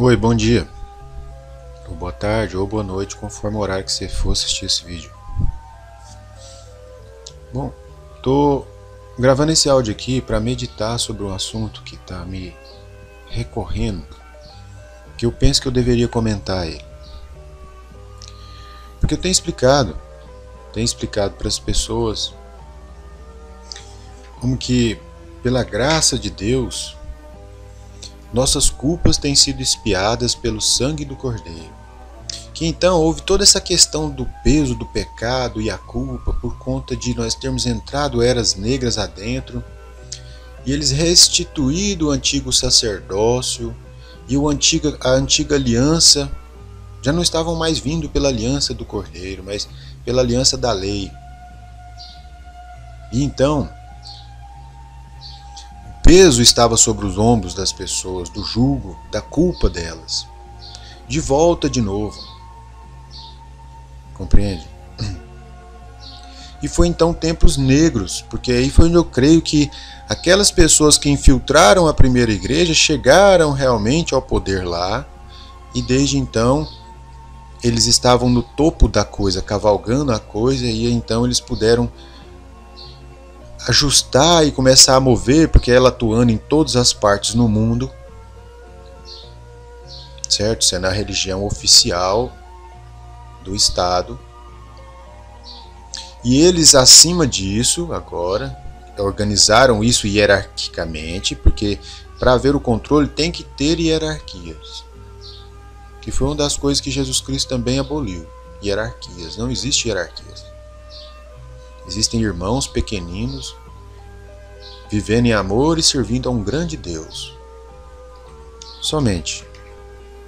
Oi, bom dia, ou boa tarde, ou boa noite, conforme o horário que você for assistir esse vídeo. Bom, tô gravando esse áudio aqui para meditar sobre um assunto que está me recorrendo, que eu penso que eu deveria comentar ele. Porque eu tenho explicado para as pessoas como que, pela graça de Deus, nossas culpas têm sido expiadas pelo sangue do Cordeiro. Que então houve toda essa questão do peso do pecado e a culpa por conta de nós termos entrado eras negras adentro, e eles restituído o antigo sacerdócio e a antiga aliança, já não estavam mais vindo pela aliança do Cordeiro, mas pela aliança da lei. E então peso estava sobre os ombros das pessoas, do jugo, da culpa delas. De volta de novo. Compreende? E foi então tempos negros, porque aí foi onde eu creio que aquelas pessoas que infiltraram a primeira igreja chegaram realmente ao poder lá, e desde então eles estavam no topo da coisa, cavalgando a coisa, e então eles puderam ajustar e começar a mover, porque ela atuando em todas as partes no mundo, certo? Sendo a religião oficial do Estado. E eles, acima disso, agora, organizaram isso hierarquicamente, porque para haver o controle tem que ter hierarquias. Que foi uma das coisas que Jesus Cristo também aboliu. Hierarquias. Não existe hierarquias. Existem irmãos pequeninos, vivendo em amor e servindo a um grande Deus. Somente.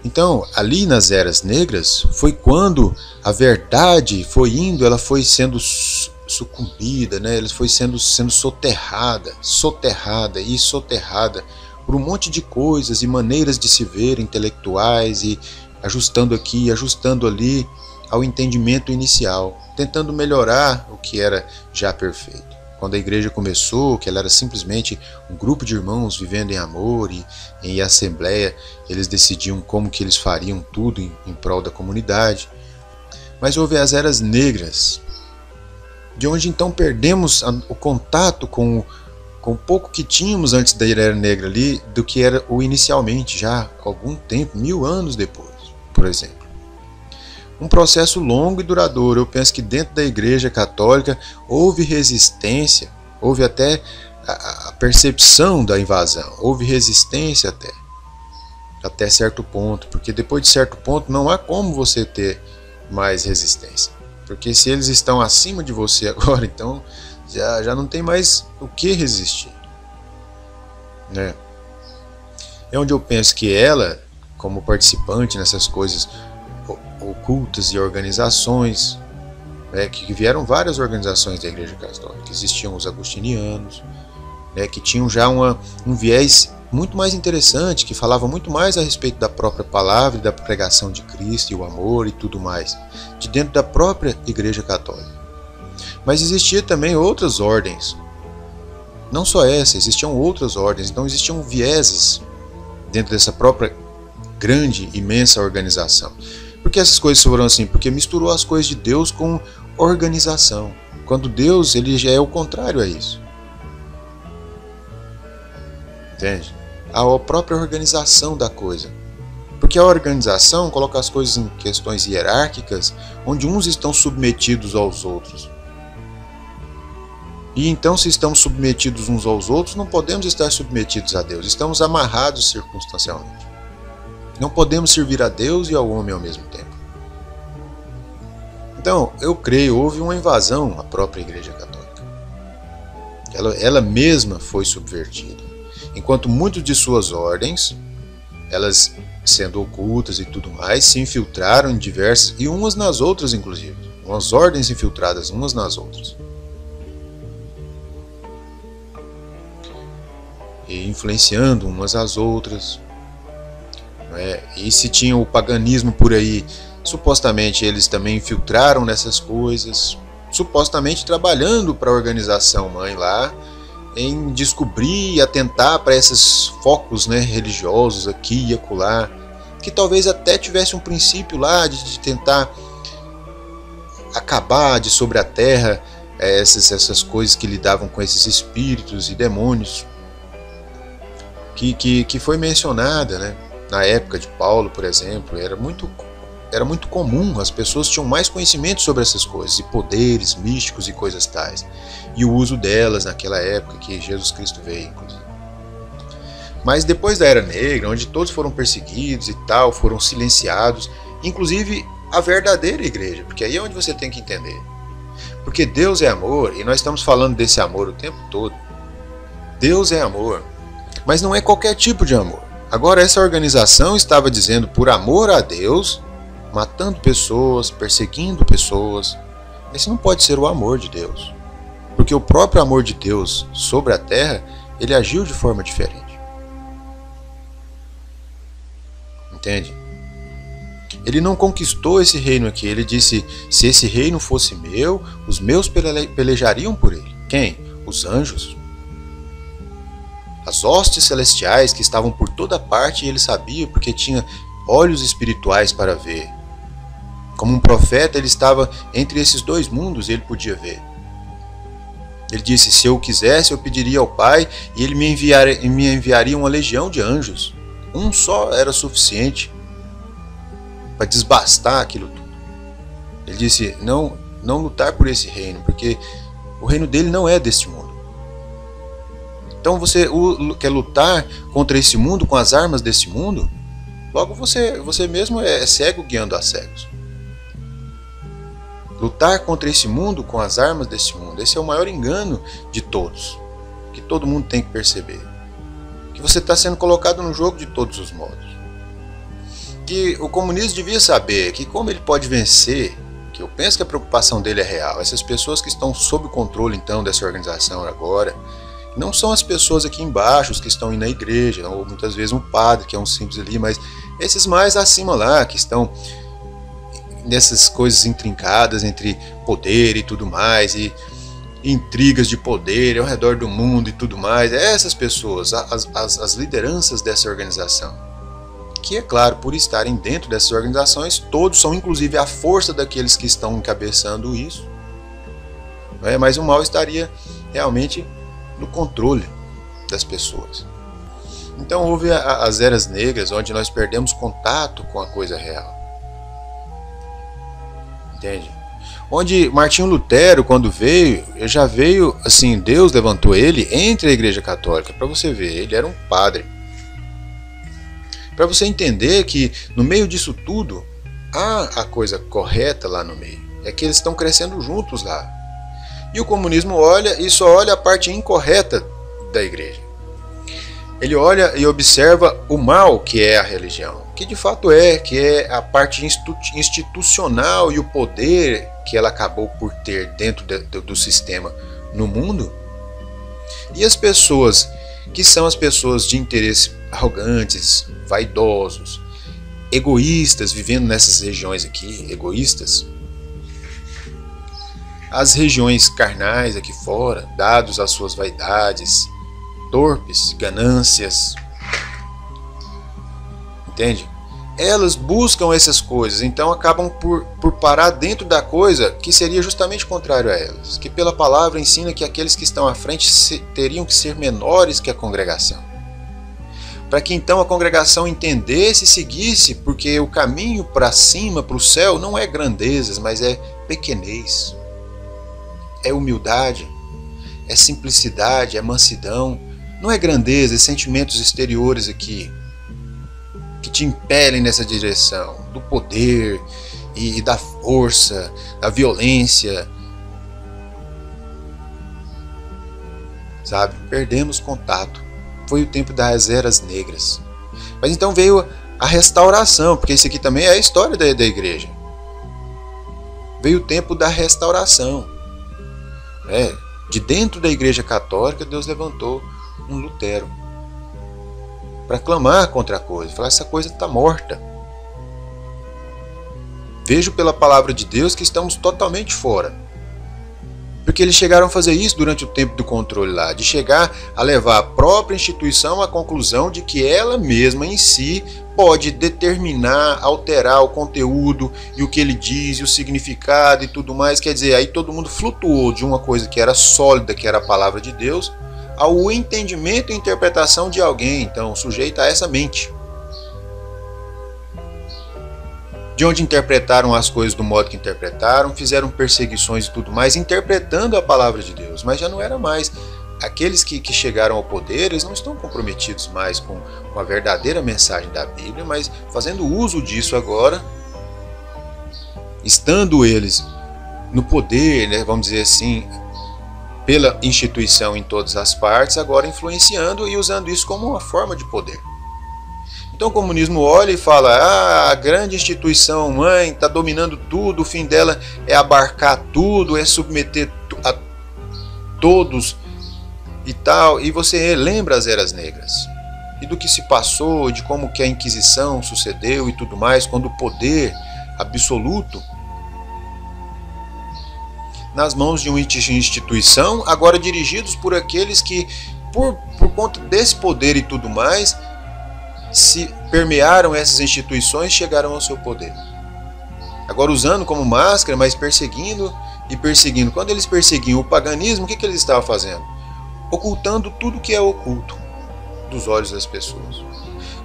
Então, ali nas eras negras, foi quando a verdade foi indo, ela foi sendo sucumbida, né? Ela foi sendo soterrada por um monte de coisas e maneiras de se ver intelectuais, e ajustando aqui, ajustando ali ao entendimento inicial, tentando melhorar o que era já perfeito. Quando a igreja começou, que ela era simplesmente um grupo de irmãos vivendo em amor e em assembleia, eles decidiam como que eles fariam tudo em prol da comunidade. Mas houve as eras negras, de onde então perdemos o contato com o pouco que tínhamos antes da era negra ali, do que era o inicialmente, já há algum tempo, 1000 anos depois, por exemplo. Um processo longo e duradouro. Eu penso que dentro da Igreja Católica houve resistência, houve até a percepção da invasão, houve resistência até certo ponto, porque depois de certo ponto não há como você ter mais resistência, porque se eles estão acima de você agora, então já não tem mais o que resistir, né? É onde eu penso que ela, como participante nessas coisas ocultas e organizações, que vieram várias organizações da Igreja Católica. Existiam os agustinianos, que tinham já um viés muito mais interessante, que falava muito mais a respeito da própria palavra e da pregação de Cristo e o amor e tudo mais, de dentro da própria Igreja Católica. Mas existia também outras ordens, não só essa, existiam outras ordens, então existiam vieses dentro dessa própria grande, imensa organização. Por que essas coisas foram assim? Porque misturou as coisas de Deus com organização. Quando Deus, ele já é o contrário a isso. Entende? A própria organização da coisa. Porque a organização coloca as coisas em questões hierárquicas, onde uns estão submetidos aos outros. E então, se estamos submetidos uns aos outros, não podemos estar submetidos a Deus. Estamos amarrados circunstancialmente. Não podemos servir a Deus e ao homem ao mesmo tempo. Então, eu creio, houve uma invasão à própria Igreja Católica. Ela mesma foi subvertida. Enquanto muitas de suas ordens, elas sendo ocultas e tudo mais, se infiltraram em diversas, e umas nas outras inclusive. Umas ordens infiltradas umas nas outras. E influenciando umas às outras. E se tinha o paganismo por aí, supostamente eles também infiltraram nessas coisas, supostamente trabalhando para a organização mãe lá, em descobrir e atentar para esses focos, religiosos aqui e acolá, que talvez até tivesse um princípio lá de tentar acabar de sobre a terra essas coisas que lidavam com esses espíritos e demônios, que foi mencionada, né? Na época de Paulo, por exemplo, era muito comum, as pessoas tinham mais conhecimento sobre essas coisas, e poderes místicos e coisas tais, e o uso delas naquela época que Jesus Cristo veio, inclusive. Mas depois da Era Negra, onde todos foram perseguidos e tal, foram silenciados, inclusive a verdadeira igreja, porque aí é onde você tem que entender. Porque Deus é amor, e nós estamos falando desse amor o tempo todo. Deus é amor, mas não é qualquer tipo de amor. Agora, essa organização estava dizendo, por amor a Deus, matando pessoas, perseguindo pessoas. Esse não pode ser o amor de Deus, porque o próprio amor de Deus sobre a terra, ele agiu de forma diferente. Entende? Ele não conquistou esse reino aqui. Ele disse, se esse reino fosse meu, os meus pelejariam por ele. Quem? Os anjos. As hostes celestiais que estavam por toda parte, e ele sabia porque tinha olhos espirituais para ver. Como um profeta, ele estava entre esses dois mundos e ele podia ver. Ele disse, se eu quisesse, eu pediria ao Pai e ele me enviaria uma legião de anjos. Um só era suficiente para desbastar aquilo tudo. Ele disse, não lutar por esse reino, porque o reino dele não é deste mundo. Então você quer lutar contra esse mundo com as armas desse mundo? Logo você mesmo é cego guiando a cegos. Lutar contra esse mundo com as armas desse mundo, esse é o maior engano de todos, que todo mundo tem que perceber. Que você está sendo colocado no jogo de todos os modos. Que o comunismo devia saber que como ele pode vencer, que eu penso que a preocupação dele é real, essas pessoas que estão sob o controle então dessa organização agora, não são as pessoas aqui embaixo que estão indo na igreja, ou muitas vezes um padre que é um simples ali, mas esses mais acima lá, que estão nessas coisas intrincadas entre poder e tudo mais, e intrigas de poder ao redor do mundo e tudo mais, essas pessoas, as lideranças dessa organização, que é claro, por estarem dentro dessas organizações, todos são inclusive a força daqueles que estão encabeçando isso, mas o mal estaria realmente no controle das pessoas. Então houve as eras negras, onde nós perdemos contato com a coisa real. Entende? Onde Martinho Lutero, quando veio, já veio assim, Deus levantou ele entre a Igreja Católica, para você ver, ele era um padre. Para você entender que no meio disso tudo, há a coisa correta lá no meio. É que eles estão crescendo juntos lá. E o comunismo olha e só olha a parte incorreta da igreja. Ele olha e observa o mal que é a religião, que de fato que é a parte institucional e o poder que ela acabou por ter dentro do sistema no mundo. E as pessoas que são as pessoas de interesse arrogantes, vaidosos, egoístas, vivendo nessas regiões aqui, egoístas, as regiões carnais aqui fora, dados às suas vaidades, torpes, ganâncias, entende? Elas buscam essas coisas, então acabam por parar dentro da coisa que seria justamente contrário a elas, que pela palavra ensina que aqueles que estão à frente teriam que ser menores que a congregação, para que então a congregação entendesse e seguisse, porque o caminho para cima, para o céu, não é grandezas, mas é pequenez. É humildade, é simplicidade, é mansidão. Não é grandeza, é sentimentos exteriores aqui que te impelem nessa direção do poder e da força, da violência. Sabe? Perdemos contato. Foi o tempo das eras negras. Mas então veio a restauração, porque isso aqui também é a história da igreja. Veio o tempo da restauração. De dentro da Igreja Católica, Deus levantou um Lutero para clamar contra a coisa, falar: essa coisa está morta. Vejo pela palavra de Deus que estamos totalmente fora, porque eles chegaram a fazer isso durante o tempo do controle lá, de chegar a levar a própria instituição à conclusão de que ela mesma em si pode determinar, alterar o conteúdo e o que ele diz, e o significado e tudo mais. Quer dizer, aí todo mundo flutuou de uma coisa que era sólida, que era a palavra de Deus, ao entendimento e interpretação de alguém, então sujeito a essa mente. De onde interpretaram as coisas do modo que interpretaram, fizeram perseguições e tudo mais, interpretando a palavra de Deus, mas já não era mais. Aqueles que chegaram ao poder, eles não estão comprometidos mais com a verdadeira mensagem da Bíblia, mas fazendo uso disso agora, estando eles no poder, né, vamos dizer assim, pela instituição em todas as partes, agora influenciando e usando isso como uma forma de poder. Então o comunismo olha e fala, a grande instituição mãe está dominando tudo, o fim dela é abarcar tudo, é submeter a todos e tal, e você lembra as eras negras e do que se passou, de como que a Inquisição sucedeu e tudo mais, quando o poder absoluto nas mãos de uma instituição, agora dirigidos por aqueles que por conta desse poder e tudo mais, se permearam essas instituições, chegaram ao seu poder, agora usando como máscara, mas perseguindo e perseguindo. Quando eles perseguiam o paganismo, o que eles estavam fazendo? Ocultando tudo que é oculto dos olhos das pessoas.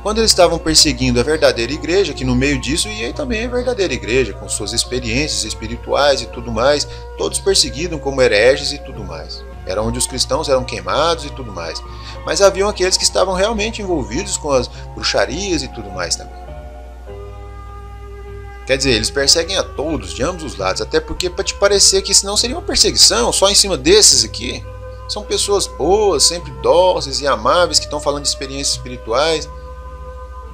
Quando eles estavam perseguindo a verdadeira igreja, que no meio disso ia também a verdadeira igreja, com suas experiências espirituais e tudo mais, todos perseguidos como hereges e tudo mais. Era onde os cristãos eram queimados e tudo mais. Mas haviam aqueles que estavam realmente envolvidos com as bruxarias e tudo mais também. Quer dizer, eles perseguem a todos, de ambos os lados, até porque para te parecer que senão seria uma perseguição só em cima desses aqui. São pessoas boas, sempre dóceis e amáveis, que estão falando de experiências espirituais.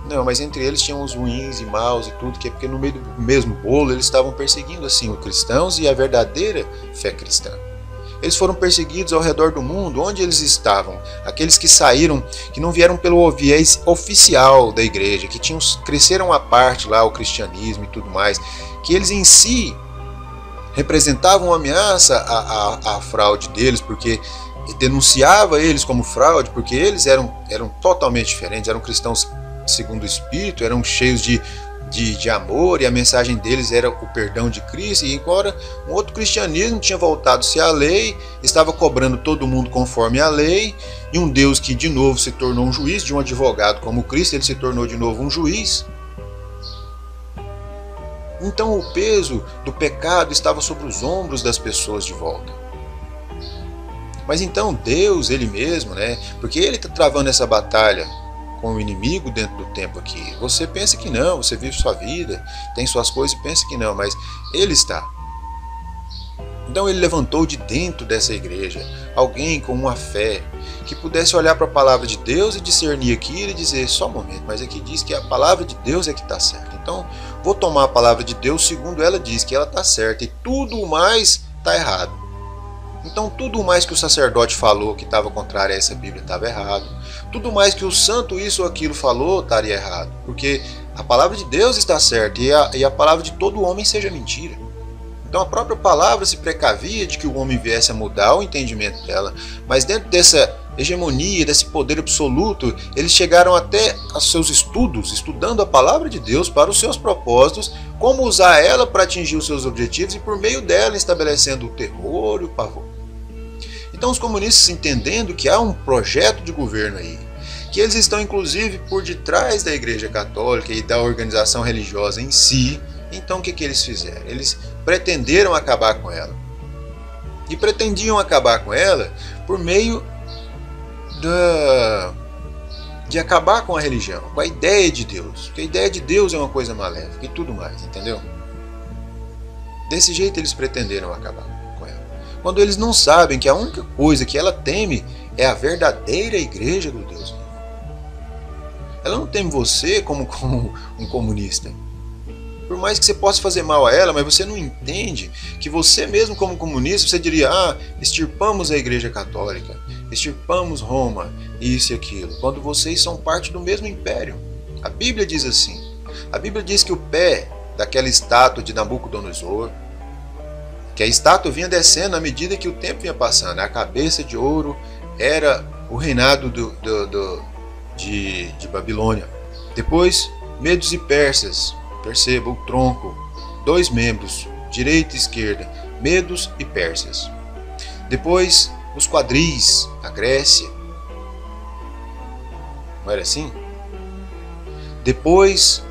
Não, mas entre eles tinham os ruins e maus e tudo, que é porque no meio do mesmo bolo eles estavam perseguindo assim os cristãos e a verdadeira fé cristã. Eles foram perseguidos ao redor do mundo, onde eles estavam. Aqueles que saíram, que não vieram pelo viés oficial da igreja, que cresceram à parte lá o cristianismo e tudo mais, que eles em si representavam uma ameaça à fraude deles, porque denunciava eles como fraude, porque eles eram totalmente diferentes, eram cristãos segundo o Espírito, eram cheios de amor, e a mensagem deles era o perdão de Cristo, e agora um outro cristianismo tinha voltado-se à lei, estava cobrando todo mundo conforme a lei, e um Deus que de novo se tornou um juiz, de um advogado como Cristo, ele se tornou de novo um juiz. Então o peso do pecado estava sobre os ombros das pessoas de volta. Mas então Deus, Ele mesmo, né? Porque Ele está travando essa batalha com o inimigo dentro do tempo aqui. Você pensa que não, você vive sua vida, tem suas coisas e pensa que não, mas Ele está. Então Ele levantou de dentro dessa igreja alguém com uma fé que pudesse olhar para a palavra de Deus e discernir aquilo e dizer, só um momento, mas aqui diz que a palavra de Deus é que está certa. Então vou tomar a palavra de Deus segundo ela diz, que ela está certa, e tudo o mais está errado. Então tudo o mais que o sacerdote falou que estava contrário a essa Bíblia estava errado. Tudo mais que o santo isso ou aquilo falou estaria errado. Porque a palavra de Deus está certa e a palavra de todo homem seja mentira. Então a própria palavra se precavia de que o homem viesse a mudar o entendimento dela. Mas dentro dessa hegemonia, desse poder absoluto, eles chegaram até aos seus estudos, estudando a palavra de Deus para os seus propósitos, como usar ela para atingir os seus objetivos e por meio dela estabelecendo o terror e o pavor. Então os comunistas, entendendo que há um projeto de governo aí, que eles estão inclusive por detrás da Igreja Católica e da organização religiosa em si, então o que eles fizeram? Eles pretenderam acabar com ela. E pretendiam acabar com ela por meio de acabar com a religião, com a ideia de Deus. Porque a ideia de Deus é uma coisa maléfica e tudo mais, entendeu? Desse jeito eles pretenderam acabar com ela. Quando eles não sabem que a única coisa que ela teme é a verdadeira igreja do Deus vivo. Ela não teme você como um comunista. Por mais que você possa fazer mal a ela, mas você não entende que você mesmo como comunista, você diria, extirpamos a Igreja Católica, extirpamos Roma, isso e aquilo, quando vocês são parte do mesmo império. A Bíblia diz assim, a Bíblia diz que o pé daquela estátua de Nabucodonosor, que a estátua vinha descendo à medida que o tempo vinha passando, a cabeça de ouro era o reinado de Babilônia. Depois Medos e persas, perceba o tronco, 2 membros, direita e esquerda, medos e persas. Depois, os quadris, a Grécia. Não era assim? Depois,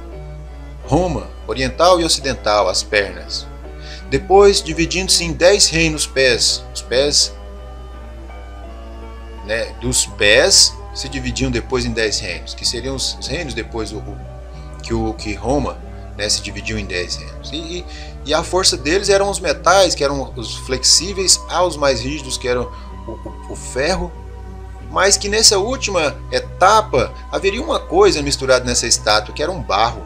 Roma, oriental e ocidental, as pernas. Depois, dividindo-se em 10 reinos pés. Os pés, né, dos pés se dividiam depois em 10 reinos, que seriam os reinos depois que Roma, né, se dividiu em 10 reinos. E a força deles eram os metais, que eram os flexíveis, aos mais rígidos, que eram o ferro, mas que nessa última etapa haveria uma coisa misturada nessa estátua, que era um barro.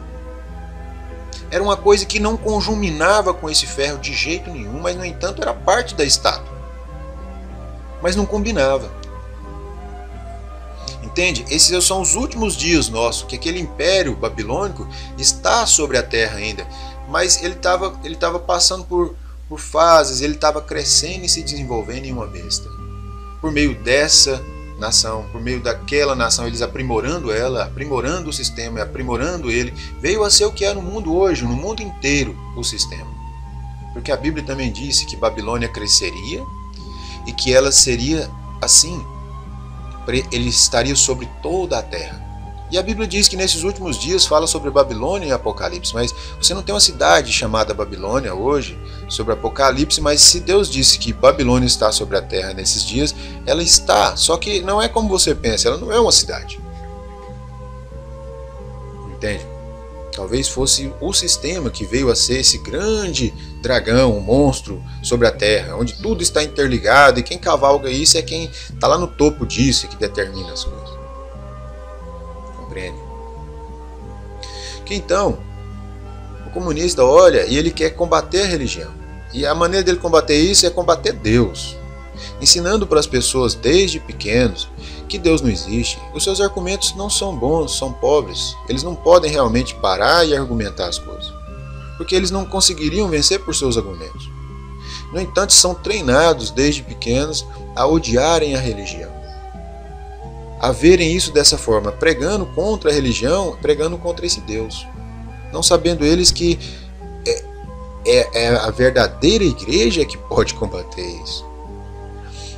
Era uma coisa que não conjuminava com esse ferro de jeito nenhum, mas no entanto era parte da estátua. Mas não combinava. Entende? Esses são os últimos dias nossos, que aquele império babilônico está sobre a terra ainda, mas ele estava passando por fases, ele estava crescendo e se desenvolvendo em uma besta. Por meio dessa nação, por meio daquela nação, eles aprimorando ela, aprimorando o sistema, aprimorando ele, veio a ser o que é no mundo hoje, no mundo inteiro, o sistema. Porque a Bíblia também disse que Babilônia cresceria e que ela seria assim, ele estaria sobre toda a terra. E a Bíblia diz que nesses últimos dias fala sobre Babilônia e Apocalipse, mas você não tem uma cidade chamada Babilônia hoje, sobre Apocalipse, mas se Deus disse que Babilônia está sobre a terra nesses dias, ela está, só que não é como você pensa, ela não é uma cidade. Entende? Talvez fosse o sistema que veio a ser esse grande dragão, um monstro sobre a terra, onde tudo está interligado e quem cavalga isso é quem está lá no topo disso e que determina as coisas. Compreende? Que então, o comunista olha e ele quer combater a religião. E a maneira dele combater isso é combater Deus. Ensinando para as pessoas desde pequenos que Deus não existe. Os seus argumentos não são bons, são pobres. Eles não podem realmente parar e argumentar as coisas, porque eles não conseguiriam vencer por seus argumentos. No entanto, são treinados desde pequenos a odiarem a religião, a verem isso dessa forma, pregando contra a religião, pregando contra esse Deus, não sabendo eles que é a verdadeira igreja que pode combater isso.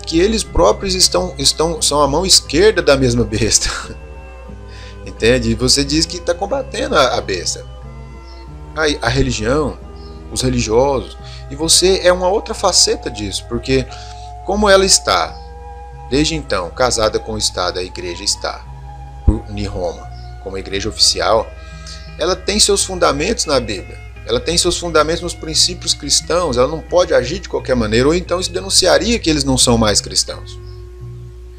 Que eles próprios são a mão esquerda da mesma besta. Entende? E você diz que está combatendo a besta. A religião, os religiosos. E você é uma outra faceta disso, porque como ela está, desde então, casada com o Estado, a igreja está em Roma, como a igreja oficial, ela tem seus fundamentos na Bíblia. Ela tem seus fundamentos nos princípios cristãos, ela não pode agir de qualquer maneira, ou então isso denunciaria que eles não são mais cristãos.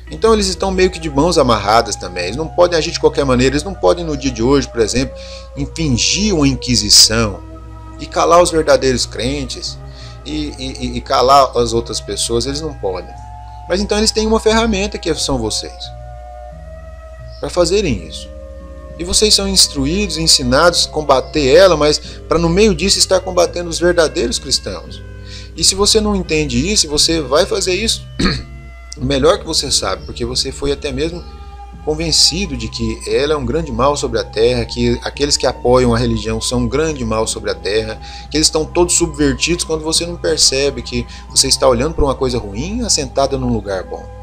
Então eles estão meio que de mãos amarradas também, eles não podem agir de qualquer maneira, eles não podem no dia de hoje, por exemplo, infringir uma inquisição e calar os verdadeiros crentes e calar as outras pessoas, eles não podem. Mas então eles têm uma ferramenta que são vocês, para fazerem isso. E vocês são instruídos, ensinados a combater ela, mas para no meio disso estar combatendo os verdadeiros cristãos. E se você não entende isso, você vai fazer isso o melhor que você sabe, porque você foi até mesmo convencido de que ela é um grande mal sobre a terra, que aqueles que apoiam a religião são um grande mal sobre a terra, que eles estão todos subvertidos quando você não percebe que você está olhando para uma coisa ruim assentada num lugar bom.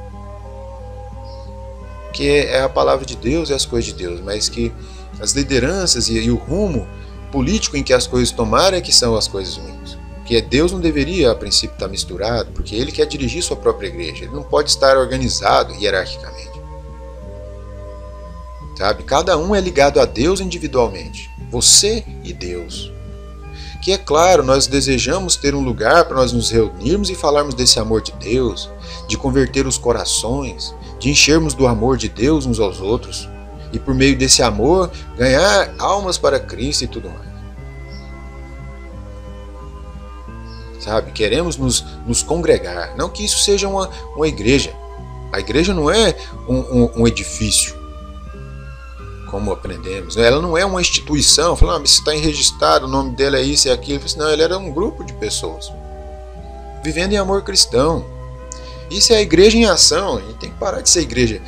Que é a palavra de Deus e as coisas de Deus, mas que as lideranças e o rumo político em que as coisas tomaram é que são as coisas ruins. Que Deus não deveria a princípio estar misturado, porque Ele quer dirigir sua própria igreja, Ele não pode estar organizado hierarquicamente. Sabe? Cada um é ligado a Deus individualmente, você e Deus. Que é claro, nós desejamos ter um lugar para nós nos reunirmos e falarmos desse amor de Deus, de converter os corações, de enchermos do amor de Deus uns aos outros e por meio desse amor ganhar almas para Cristo e tudo mais. Sabe? Queremos nos congregar, não que isso seja uma igreja. A igreja não é um edifício, como aprendemos. Ela não é uma instituição, falando, mas está registrado, o nome dela é isso e aquilo. Não, ela era um grupo de pessoas vivendo em amor cristão. Isso é a igreja em ação. A gente tem que parar de ser igreja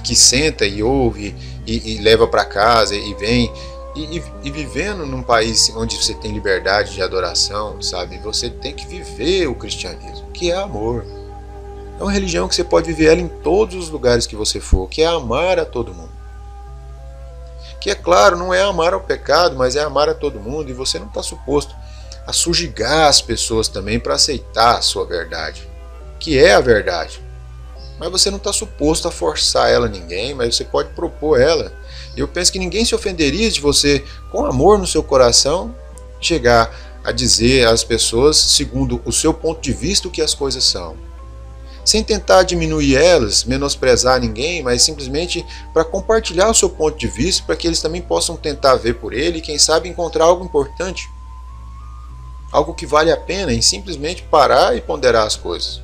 que senta e ouve e leva para casa e vem E vivendo num país onde você tem liberdade de adoração, sabe? Você tem que viver o cristianismo, que é amor. É uma religião que você pode viver ela em todos os lugares que você for, que é amar a todo mundo. Que é claro, não é amar ao pecado, mas é amar a todo mundo, e você não está suposto a subjugar as pessoas também para aceitar a sua verdade, que é a verdade. Mas você não está suposto a forçar ela a ninguém, mas você pode propor ela. E eu penso que ninguém se ofenderia de você, com amor no seu coração, chegar a dizer às pessoas, segundo o seu ponto de vista, o que as coisas são. Sem tentar diminuir elas, menosprezar ninguém, mas simplesmente para compartilhar o seu ponto de vista, para que eles também possam tentar ver por ele e quem sabe encontrar algo importante. Algo que vale a pena em simplesmente parar e ponderar as coisas.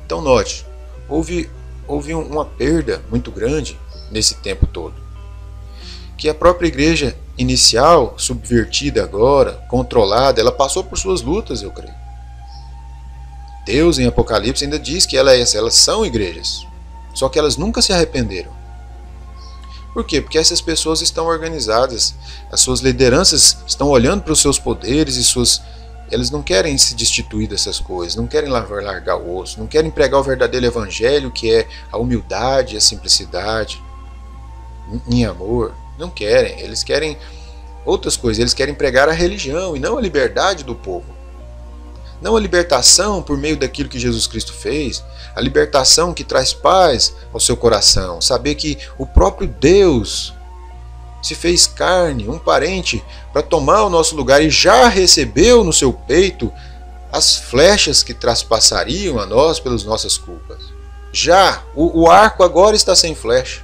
Então note, houve uma perda muito grande nesse tempo todo. Que a própria igreja inicial, subvertida agora, controlada, ela passou por suas lutas, eu creio. Deus em Apocalipse ainda diz que elas são igrejas, só que elas nunca se arrependeram. Por quê? Porque essas pessoas estão organizadas, as suas lideranças estão olhando para os seus poderes e elas não querem se destituir dessas coisas, não querem largar o osso, não querem pregar o verdadeiro evangelho, que é a humildade, a simplicidade, em amor. Não querem, eles querem outras coisas, eles querem pregar a religião e não a liberdade do povo. Não a libertação por meio daquilo que Jesus Cristo fez, a libertação que traz paz ao seu coração, saber que o próprio Deus se fez carne, um parente, para tomar o nosso lugar e já recebeu no seu peito as flechas que traspassariam a nós pelas nossas culpas. Já, o arco agora está sem flecha.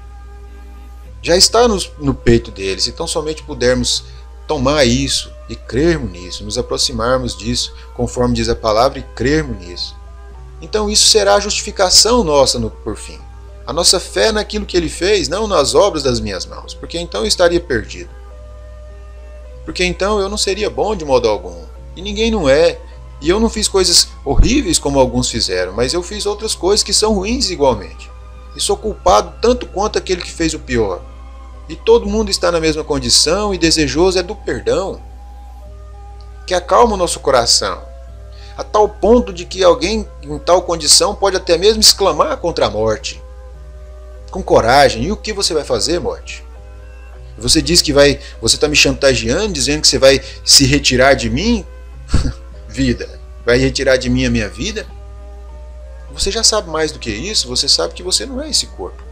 Já está no peito dele, se tão somente pudermos tomar isso e crermos nisso, nos aproximarmos disso, conforme diz a palavra, e crermos nisso. Então isso será a justificação nossa por fim. A nossa fé naquilo que ele fez, não nas obras das minhas mãos, porque então eu estaria perdido. Porque então eu não seria bom de modo algum. E ninguém não é. E eu não fiz coisas horríveis como alguns fizeram, mas eu fiz outras coisas que são ruins igualmente. E sou culpado tanto quanto aquele que fez o pior. E todo mundo está na mesma condição e desejoso é do perdão, que acalma o nosso coração, a tal ponto de que alguém em tal condição pode até mesmo exclamar contra a morte, com coragem. E o que você vai fazer, morte? Você diz que você está me chantageando, dizendo que você vai se retirar de mim? Vida, vai retirar de mim a minha vida? Você já sabe mais do que isso, você sabe que você não é esse corpo.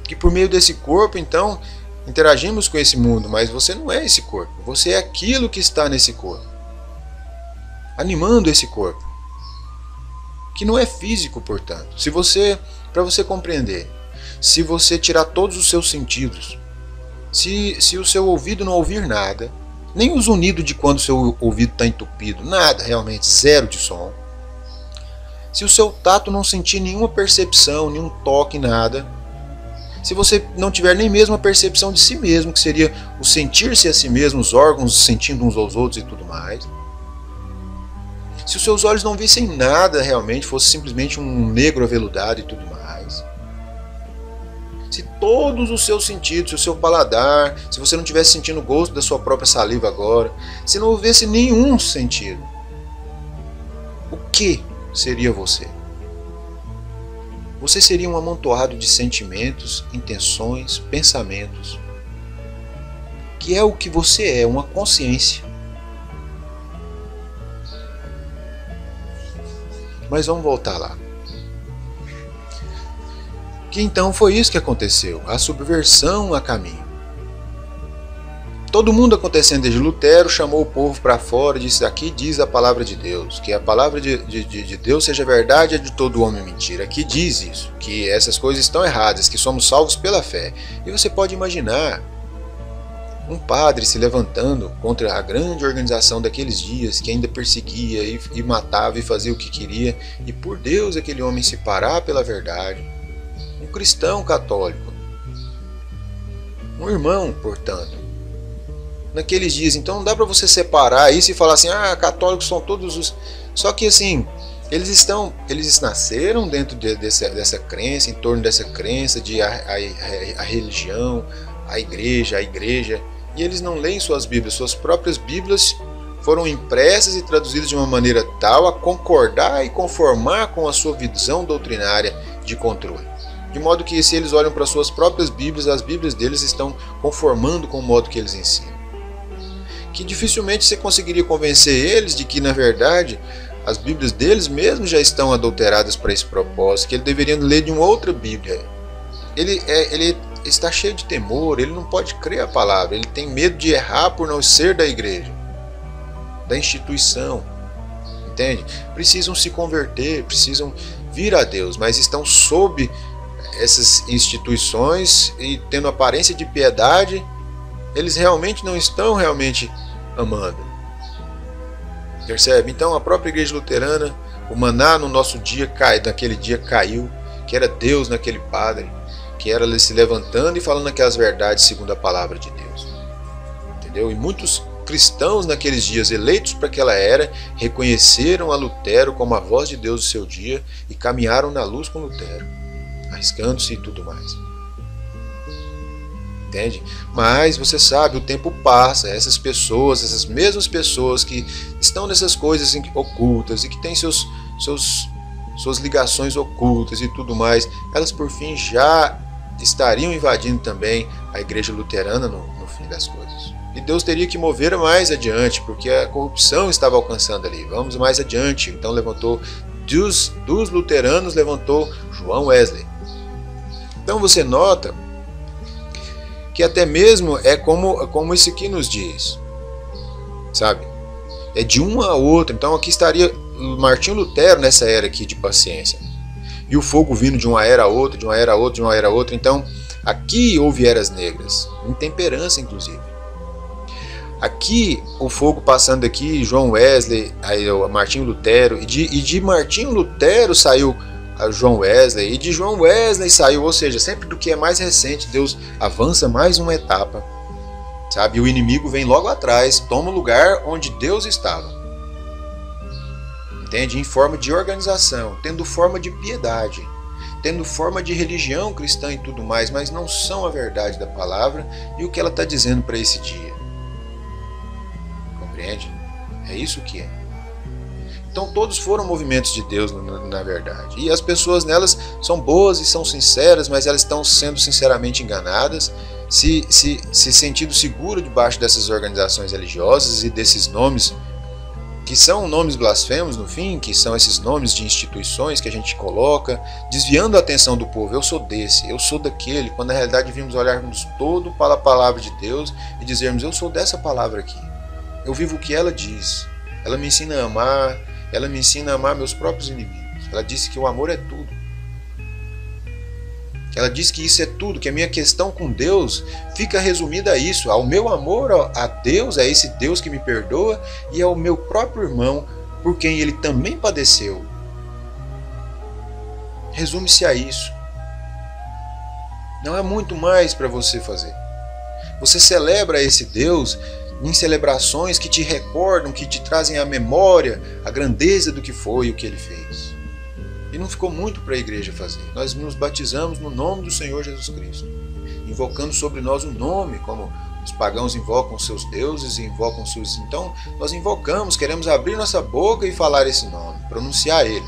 Que por meio desse corpo, então, interagimos com esse mundo, mas você não é esse corpo. Você é aquilo que está nesse corpo, animando esse corpo, que não é físico, portanto. Para você compreender, se você tirar todos os seus sentidos, se o seu ouvido não ouvir nada, nem o zunido de quando o seu ouvido está entupido, nada, realmente, zero de som. Se o seu tato não sentir nenhuma percepção, nenhum toque, nada. Se você não tiver nem mesmo a percepção de si mesmo, que seria o sentir-se a si mesmo, os órgãos sentindo uns aos outros e tudo mais. Se os seus olhos não vissem nada realmente, fosse simplesmente um negro aveludado e tudo mais. Se todos os seus sentidos, se o seu paladar, se você não estivesse sentindo o gosto da sua própria saliva agora, se não houvesse nenhum sentido, o que seria você? Você seria um amontoado de sentimentos, intenções, pensamentos, que é o que você é, uma consciência. Mas vamos voltar lá. Que então foi isso que aconteceu, a subversão a caminho. Todo mundo acontecendo desde Lutero chamou o povo para fora e disse: aqui diz a palavra de Deus, que a palavra de Deus seja verdade, é de todo homem mentira. Aqui diz isso, que essas coisas estão erradas, que somos salvos pela fé. E você pode imaginar um padre se levantando contra a grande organização daqueles dias, que ainda perseguia e matava e fazia o que queria, e por Deus aquele homem se parar pela verdade. Um cristão católico, um irmão, portanto, naqueles dias. Então não dá para você separar isso e falar assim: católicos são todos os... Só que assim, Eles nasceram dentro dessa crença, em torno dessa crença de a religião, a igreja, e eles não leem suas Bíblias. Suas próprias Bíblias foram impressas e traduzidas de uma maneira tal a concordar e conformar com a sua visão doutrinária de controle. De modo que, se eles olham para suas próprias Bíblias, as Bíblias deles estão conformando com o modo que eles ensinam. Que dificilmente você conseguiria convencer eles de que, na verdade, as Bíblias deles mesmos já estão adulteradas para esse propósito, que eles deveriam ler de uma outra Bíblia. Ele está cheio de temor, ele não pode crer a palavra, ele tem medo de errar por não ser da igreja, da instituição, entende? Precisam se converter, precisam vir a Deus, mas estão sob essas instituições e tendo aparência de piedade, eles realmente não estão amando. Percebe? Então a própria igreja luterana, o maná no nosso dia, naquele dia caiu, que era Deus naquele padre, que era ele se levantando e falando aquelas verdades segundo a palavra de Deus. Entendeu? E muitos cristãos naqueles dias eleitos para aquela era reconheceram a Lutero como a voz de Deus do seu dia e caminharam na luz com Lutero, arriscando-se e tudo mais. Entende? Mas você sabe, o tempo passa, essas mesmas pessoas que estão nessas coisas ocultas e que têm suas ligações ocultas e tudo mais, elas por fim já estariam invadindo também a igreja luterana no fim das coisas. E Deus teria que mover mais adiante, porque a corrupção estava alcançando ali. Vamos mais adiante. Então levantou, dos luteranos levantou João Wesley. Então você nota que até mesmo é como isso aqui nos diz, sabe? É de um a outro. Então aqui estaria Martinho Lutero nessa era aqui de paciência, e o fogo vindo de uma era a outra, de uma era a outra, de uma era a outra. Então aqui houve eras negras, intemperança inclusive. Aqui o fogo passando aqui, João Wesley, aí Martinho Lutero, e de Martinho Lutero saiu João Wesley, e de João Wesley saiu, ou seja, sempre do que é mais recente, Deus avança mais uma etapa, sabe? E o inimigo vem logo atrás, toma o lugar onde Deus estava, entende? Em forma de organização, tendo forma de piedade, tendo forma de religião cristã e tudo mais, mas não são a verdade da palavra e o que ela está dizendo para esse dia. Compreende? É isso que é. Então todos foram movimentos de Deus na verdade. E as pessoas nelas são boas e são sinceras, mas elas estão sendo sinceramente enganadas, se sentindo seguro debaixo dessas organizações religiosas e desses nomes, que são nomes blasfemos no fim, que são esses nomes de instituições que a gente coloca, desviando a atenção do povo. Eu sou desse, eu sou daquele, quando na realidade devíamos olharmos todo para a palavra de Deus e dizermos: eu sou dessa palavra aqui, eu vivo o que ela diz, ela me ensina a amar, ela me ensina a amar meus próprios inimigos. Ela disse que o amor é tudo. Ela disse que isso é tudo, que a minha questão com Deus fica resumida a isso, ao meu amor a Deus, a esse Deus que me perdoa, e ao meu próprio irmão, por quem ele também padeceu. Resume-se a isso. Não há muito mais para você fazer. Você celebra esse Deus em celebrações que te recordam, que te trazem à memória a grandeza do que foi e o que ele fez. E não ficou muito para a igreja fazer. Nós nos batizamos no nome do Senhor Jesus Cristo, invocando sobre nós o nome, como os pagãos invocam seus deuses e invocam seus... Então nós invocamos, queremos abrir nossa boca e falar esse nome, pronunciar ele.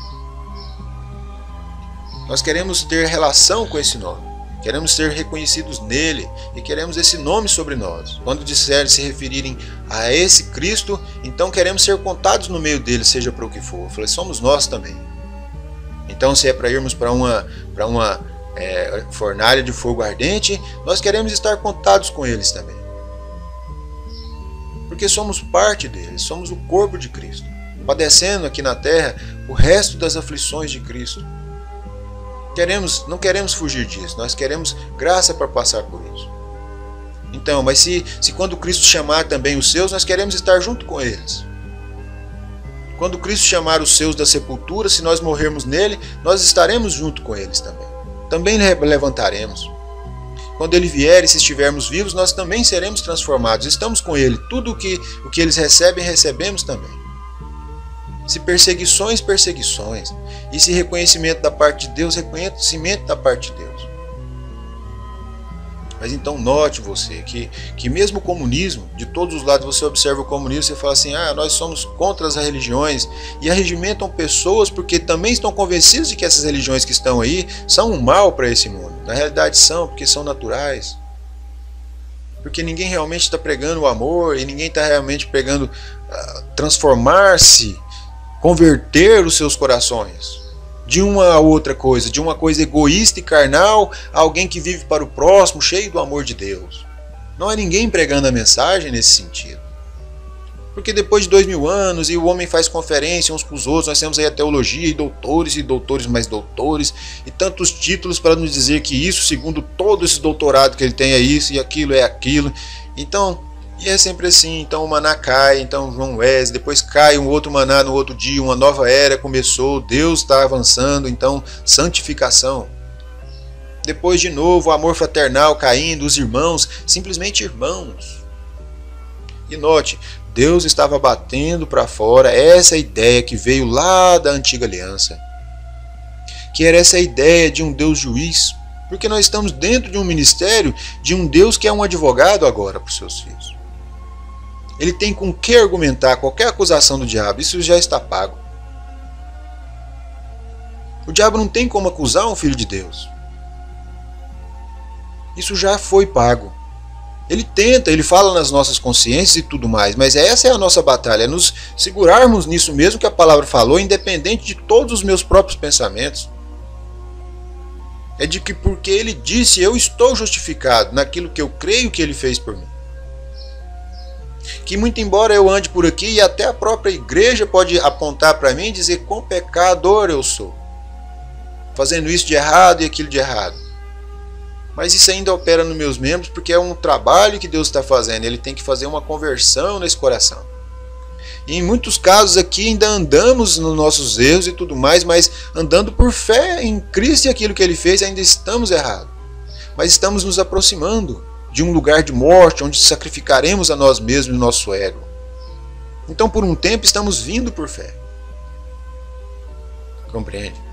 Nós queremos ter relação com esse nome. Queremos ser reconhecidos nele e queremos esse nome sobre nós. Quando se referirem a esse Cristo, então queremos ser contados no meio dele, seja para o que for. Eu falei, somos nós também. Então, se é para irmos para uma fornalha de fogo ardente, nós queremos estar contados com eles também. Porque somos parte deles, somos o corpo de Cristo, padecendo aqui na terra o resto das aflições de Cristo. Não queremos fugir disso, nós queremos graça para passar por isso. Então, mas se quando Cristo chamar também os seus, nós queremos estar junto com eles. Quando Cristo chamar os seus da sepultura, se nós morrermos nele, nós estaremos junto com eles também. Também levantaremos. Quando ele vier e se estivermos vivos, nós também seremos transformados. Estamos com ele. Tudo o que eles recebem, recebemos também. Se perseguições, perseguições. E se reconhecimento da parte de Deus, reconhecimento da parte de Deus. Mas então note você que mesmo o comunismo, de todos os lados você observa o comunismo, você fala assim, nós somos contra as religiões e arregimentam pessoas porque também estão convencidos de que essas religiões que estão aí são um mal para esse mundo. Na realidade são, porque são naturais. Porque ninguém realmente está pregando o amor e ninguém está realmente pregando transformar-se, converter os seus corações de uma a outra coisa, de uma coisa egoísta e carnal a alguém que vive para o próximo, cheio do amor de Deus. Não há ninguém pregando a mensagem nesse sentido. Porque depois de 2000 anos e o homem faz conferência uns com os outros, nós temos aí a teologia e doutores mais doutores e tantos títulos para nos dizer que isso, segundo todo esse doutorado que ele tem, é isso e aquilo é aquilo. Então, e é sempre assim, então o maná cai, então João Wesley, depois cai um outro maná no outro dia, uma nova era começou, Deus está avançando, então santificação. Depois de novo o amor fraternal caindo, os irmãos, simplesmente irmãos. E note, Deus estava batendo para fora essa ideia que veio lá da antiga aliança, que era essa ideia de um Deus juiz, porque nós estamos dentro de um ministério de um Deus que é um advogado agora para os seus filhos. Ele tem com que argumentar qualquer acusação do diabo, isso já está pago. O diabo não tem como acusar um filho de Deus. Isso já foi pago. Ele tenta, ele fala nas nossas consciências e tudo mais, mas essa é a nossa batalha, é nos segurarmos nisso mesmo que a palavra falou, independente de todos os meus próprios pensamentos. É de que porque ele disse, eu estou justificado naquilo que eu creio que ele fez por mim. Que muito embora eu ande por aqui e até a própria igreja pode apontar para mim e dizer quão pecador eu sou, fazendo isso de errado e aquilo de errado. Mas isso ainda opera nos meus membros porque é um trabalho que Deus está fazendo, ele tem que fazer uma conversão nesse coração. E em muitos casos aqui ainda andamos nos nossos erros e tudo mais, mas andando por fé em Cristo e aquilo que ele fez ainda estamos errados. Mas estamos nos aproximando de um lugar de morte, onde sacrificaremos a nós mesmos e o nosso ego. Então por um tempo estamos vindo por fé. Compreende?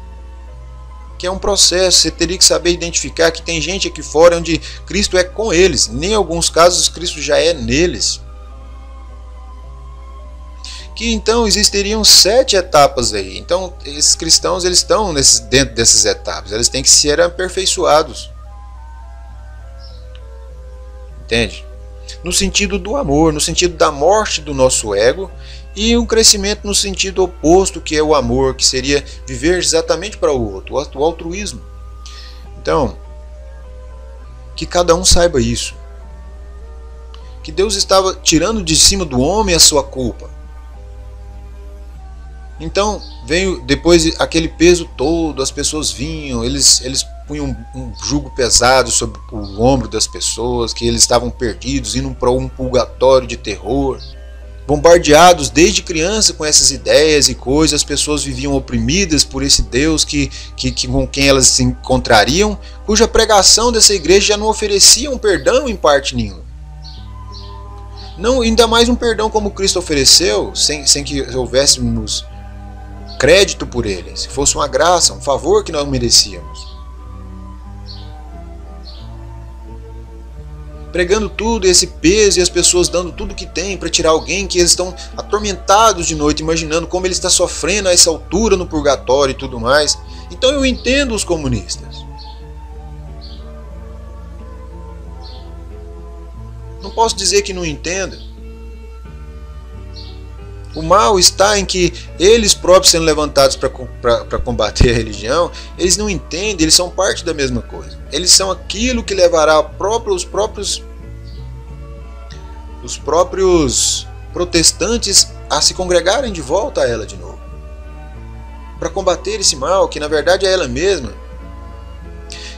Que é um processo, você teria que saber identificar que tem gente aqui fora onde Cristo é com eles, nem em alguns casos Cristo já é neles. Que então existiriam 7 etapas aí. Então esses cristãos eles estão dentro dessas etapas, eles têm que ser aperfeiçoados. Entende? No sentido do amor, no sentido da morte do nosso ego e um crescimento no sentido oposto, que é o amor, que seria viver exatamente para o outro, o altruísmo. Então, que cada um saiba isso. Que Deus estava tirando de cima do homem a sua culpa. Então, veio depois aquele peso todo, as pessoas vinham, eles punham um jugo pesado sobre o ombro das pessoas, que eles estavam perdidos, indo para um purgatório de terror. Bombardeados desde criança com essas ideias e coisas, as pessoas viviam oprimidas por esse Deus com quem elas se encontrariam, cuja pregação dessa igreja já não oferecia um perdão em parte nenhuma. Não, ainda mais um perdão como Cristo ofereceu, sem que houvéssemos crédito por ele, se fosse uma graça, um favor que nós merecíamos. Pregando tudo, esse peso e as pessoas dando tudo que tem para tirar alguém que eles estão atormentados de noite, imaginando como ele está sofrendo a essa altura no purgatório e tudo mais. Então eu entendo os comunistas. Não posso dizer que não entendo. O mal está em que eles próprios sendo levantados para combater a religião, eles não entendem, eles são parte da mesma coisa. Eles são aquilo que levará os próprios protestantes a se congregarem de volta a ela de novo. Para combater esse mal, que na verdade é ela mesma,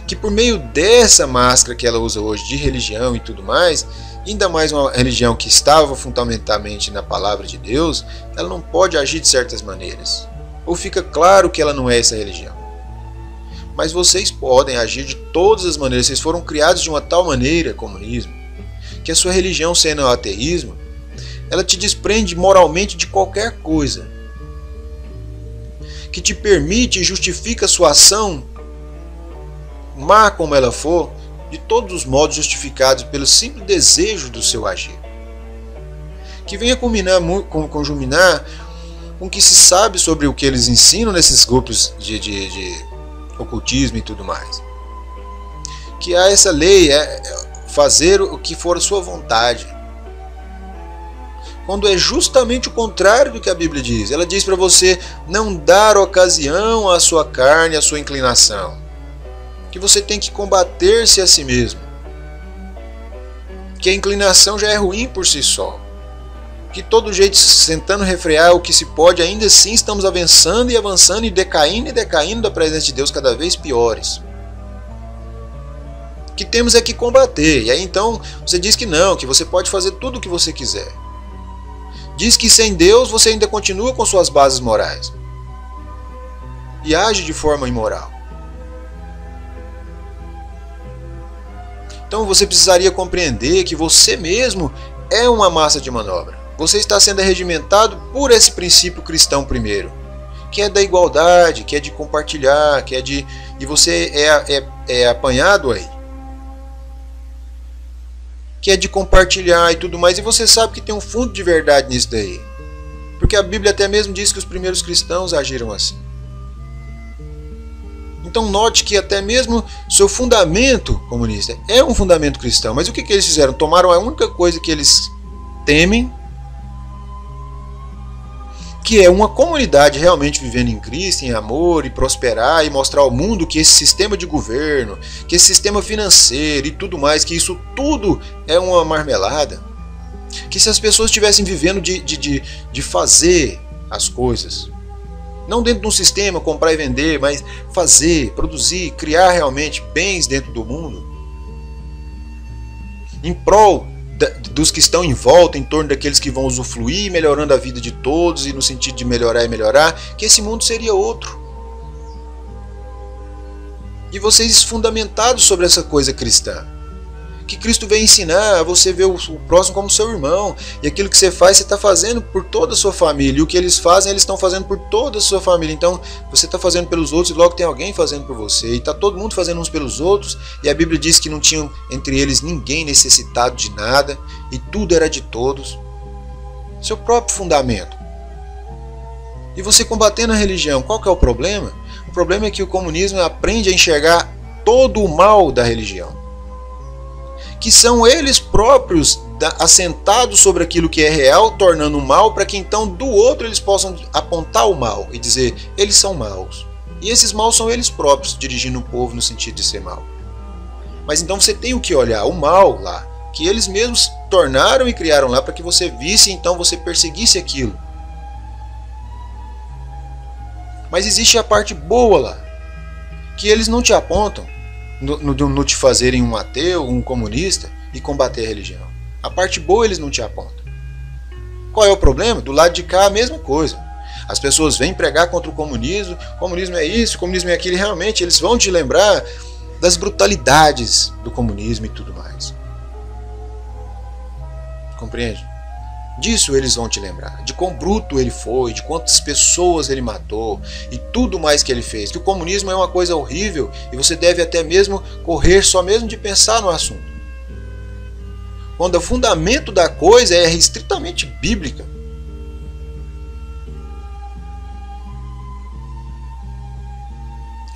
que por meio dessa máscara que ela usa hoje de religião e tudo mais, ainda mais uma religião que estava fundamentalmente na palavra de Deus, ela não pode agir de certas maneiras. Ou fica claro que ela não é essa religião. Mas vocês podem agir de todas as maneiras. Vocês foram criados de uma tal maneira, comunismo, que a sua religião, sendo o ateísmo, ela te desprende moralmente de qualquer coisa. que te permite e justifica a sua ação, má como ela for, de todos os modos justificados pelo simples desejo do seu agir. Que venha conjuminar com o que se sabe sobre o que eles ensinam nesses grupos de ocultismo e tudo mais. Que há essa lei, fazer o que for a sua vontade. Quando é justamente o contrário do que a Bíblia diz. Ela diz para você não dar ocasião à sua carne, à sua inclinação. Que você tem que combater-se a si mesmo. Que a inclinação já é ruim por si só. Que todo jeito, tentando refrear o que se pode, ainda assim estamos avançando e decaindo da presença de Deus cada vez piores. Que temos é que combater. E aí então você diz que não, que você pode fazer tudo o que você quiser. Diz que sem Deus você ainda continua com suas bases morais. E age de forma imoral. Então você precisaria compreender que você mesmo é uma massa de manobra. Você está sendo regimentado por esse princípio cristão primeiro, que é da igualdade, que é de compartilhar, que é de... E você é apanhado aí. Que é de compartilhar e tudo mais, e você sabe que tem um fundo de verdade nisso daí. Porque a Bíblia até mesmo diz que os primeiros cristãos agiram assim. Então note que até mesmo seu fundamento comunista é um fundamento cristão. Mas o que eles fizeram? Tomaram a única coisa que eles temem, que é uma comunidade realmente vivendo em Cristo, em amor, e prosperar, e mostrar ao mundo que esse sistema de governo, que esse sistema financeiro e tudo mais, que isso tudo é uma marmelada. Que se as pessoas estivessem vivendo de fazer as coisas, não dentro de um sistema, comprar e vender, mas fazer, produzir, criar realmente bens dentro do mundo, em prol dos que estão em volta, em torno daqueles que vão usufruir, melhorando a vida de todos, e no sentido de melhorar e melhorar, que esse mundo seria outro. E vocês fundamentados sobre essa coisa cristã, que Cristo veio ensinar a você ver o próximo como seu irmão, e aquilo que você faz, você está fazendo por toda a sua família, e o que eles fazem, eles estão fazendo por toda a sua família. Então você está fazendo pelos outros e logo tem alguém fazendo por você, e está todo mundo fazendo uns pelos outros, e a Bíblia diz que não tinha entre eles ninguém necessitado de nada, e tudo era de todos. Seu próprio fundamento. E você combatendo a religião, qual que é o problema? O problema é que o comunismo aprende a enxergar todo o mal da religião, que são eles próprios assentados sobre aquilo que é real, tornando mal, para que então do outro eles possam apontar o mal e dizer, eles são maus. E esses maus são eles próprios, dirigindo o povo no sentido de ser mal. Mas então você tem o que olhar, o mal lá, que eles mesmos tornaram e criaram lá para que você visse e então você perseguisse aquilo. Mas existe a parte boa lá, que eles não te apontam no te fazerem um ateu, um comunista e combater a religião. A parte boa eles não te apontam. Qual é o problema? Do lado de cá a mesma coisa. As pessoas vêm pregar contra o comunismo é isso, o comunismo é aquilo, e realmente eles vão te lembrar das brutalidades do comunismo e tudo mais. Compreende? Disso eles vão te lembrar, de quão bruto ele foi, de quantas pessoas ele matou e tudo mais que ele fez. Que o comunismo é uma coisa horrível e você deve até mesmo correr só mesmo de pensar no assunto. Quando o fundamento da coisa é estritamente bíblica.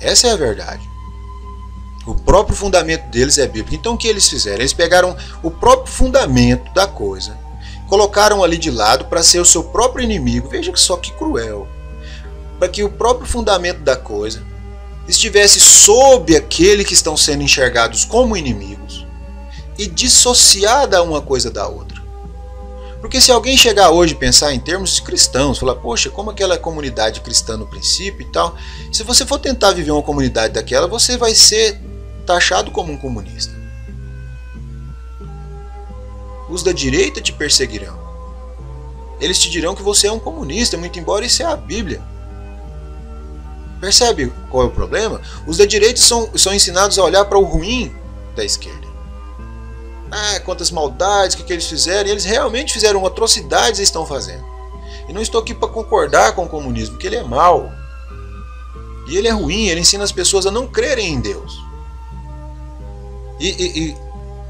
Essa é a verdade. O próprio fundamento deles é bíblico. Então o que eles fizeram? Eles pegaram o próprio fundamento da coisa, colocaram ali de lado para ser o seu próprio inimigo. Veja só que cruel. Para que o próprio fundamento da coisa estivesse sob aquele que estão sendo enxergados como inimigos e dissociada uma coisa da outra. Porque se alguém chegar hoje e pensar em termos cristãos, falar, poxa, como aquela comunidade cristã no princípio e tal, se você for tentar viver uma comunidade daquela, você vai ser taxado como um comunista. Os da direita te perseguirão. Eles te dirão que você é um comunista, muito embora isso é a Bíblia. Percebe qual é o problema? Os da direita são ensinados a olhar para o ruim da esquerda. Ah, quantas maldades que eles fizeram. E eles realmente fizeram atrocidades e estão fazendo. E não estou aqui para concordar com o comunismo, porque ele é mau. E ele é ruim, ele ensina as pessoas a não crerem em Deus. E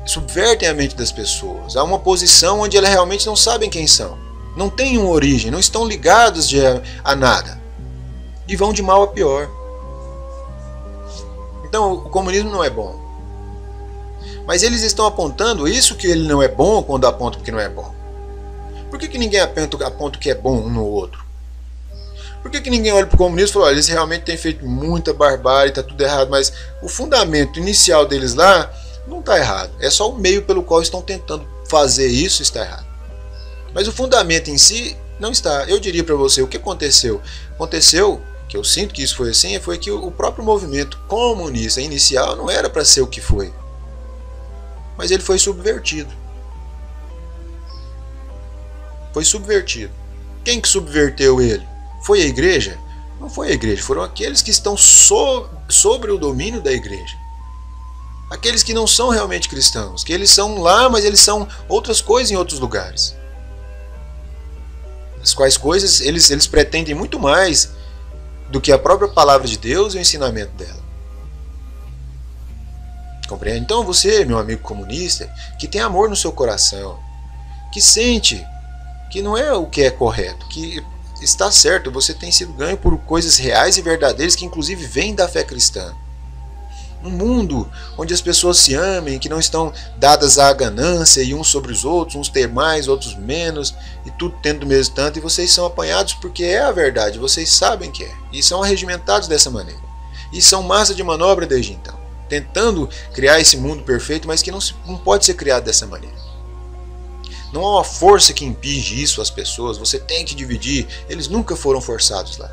subvertem a mente das pessoas a uma posição onde elas realmente não sabem quem são. Não têm uma origem, não estão ligados a nada. E vão de mal a pior. Então o comunismo não é bom. Mas eles estão apontando isso que ele não é bom quando apontam que não é bom. Por que ninguém aponta o que é bom um no outro? Por que ninguém olha para o comunismo e fala, olha, eles realmente têm feito muita barbárie, está tudo errado, mas o fundamento inicial deles lá não está errado. É só o meio pelo qual estão tentando fazer isso está errado. Mas o fundamento em si não está. Eu diria para você, o que aconteceu? Aconteceu, que eu sinto que isso foi assim, foi que o próprio movimento comunista inicial não era para ser o que foi. Mas ele foi subvertido. Foi subvertido. Quem que subverteu ele? Foi a igreja? Não foi a igreja, foram aqueles que estão sobre o domínio da igreja. Aqueles que não são realmente cristãos, que eles são lá, mas eles são outras coisas em outros lugares. As quais coisas eles pretendem muito mais do que a própria palavra de Deus e o ensinamento dela. Compreende? Então você, meu amigo comunista, que tem amor no seu coração, que sente que não é o que é correto, que está certo, você tem sido ganho por coisas reais e verdadeiras que inclusive vêm da fé cristã. Um mundo onde as pessoas se amem, que não estão dadas à ganância e uns sobre os outros, uns ter mais, outros menos, e tudo tendo do mesmo tanto, e vocês são apanhados porque é a verdade, vocês sabem que é, e são arregimentados dessa maneira. E são massa de manobra desde então, tentando criar esse mundo perfeito, mas que não pode ser criado dessa maneira. Não há uma força que impede isso às pessoas, você tem que dividir, eles nunca foram forçados lá.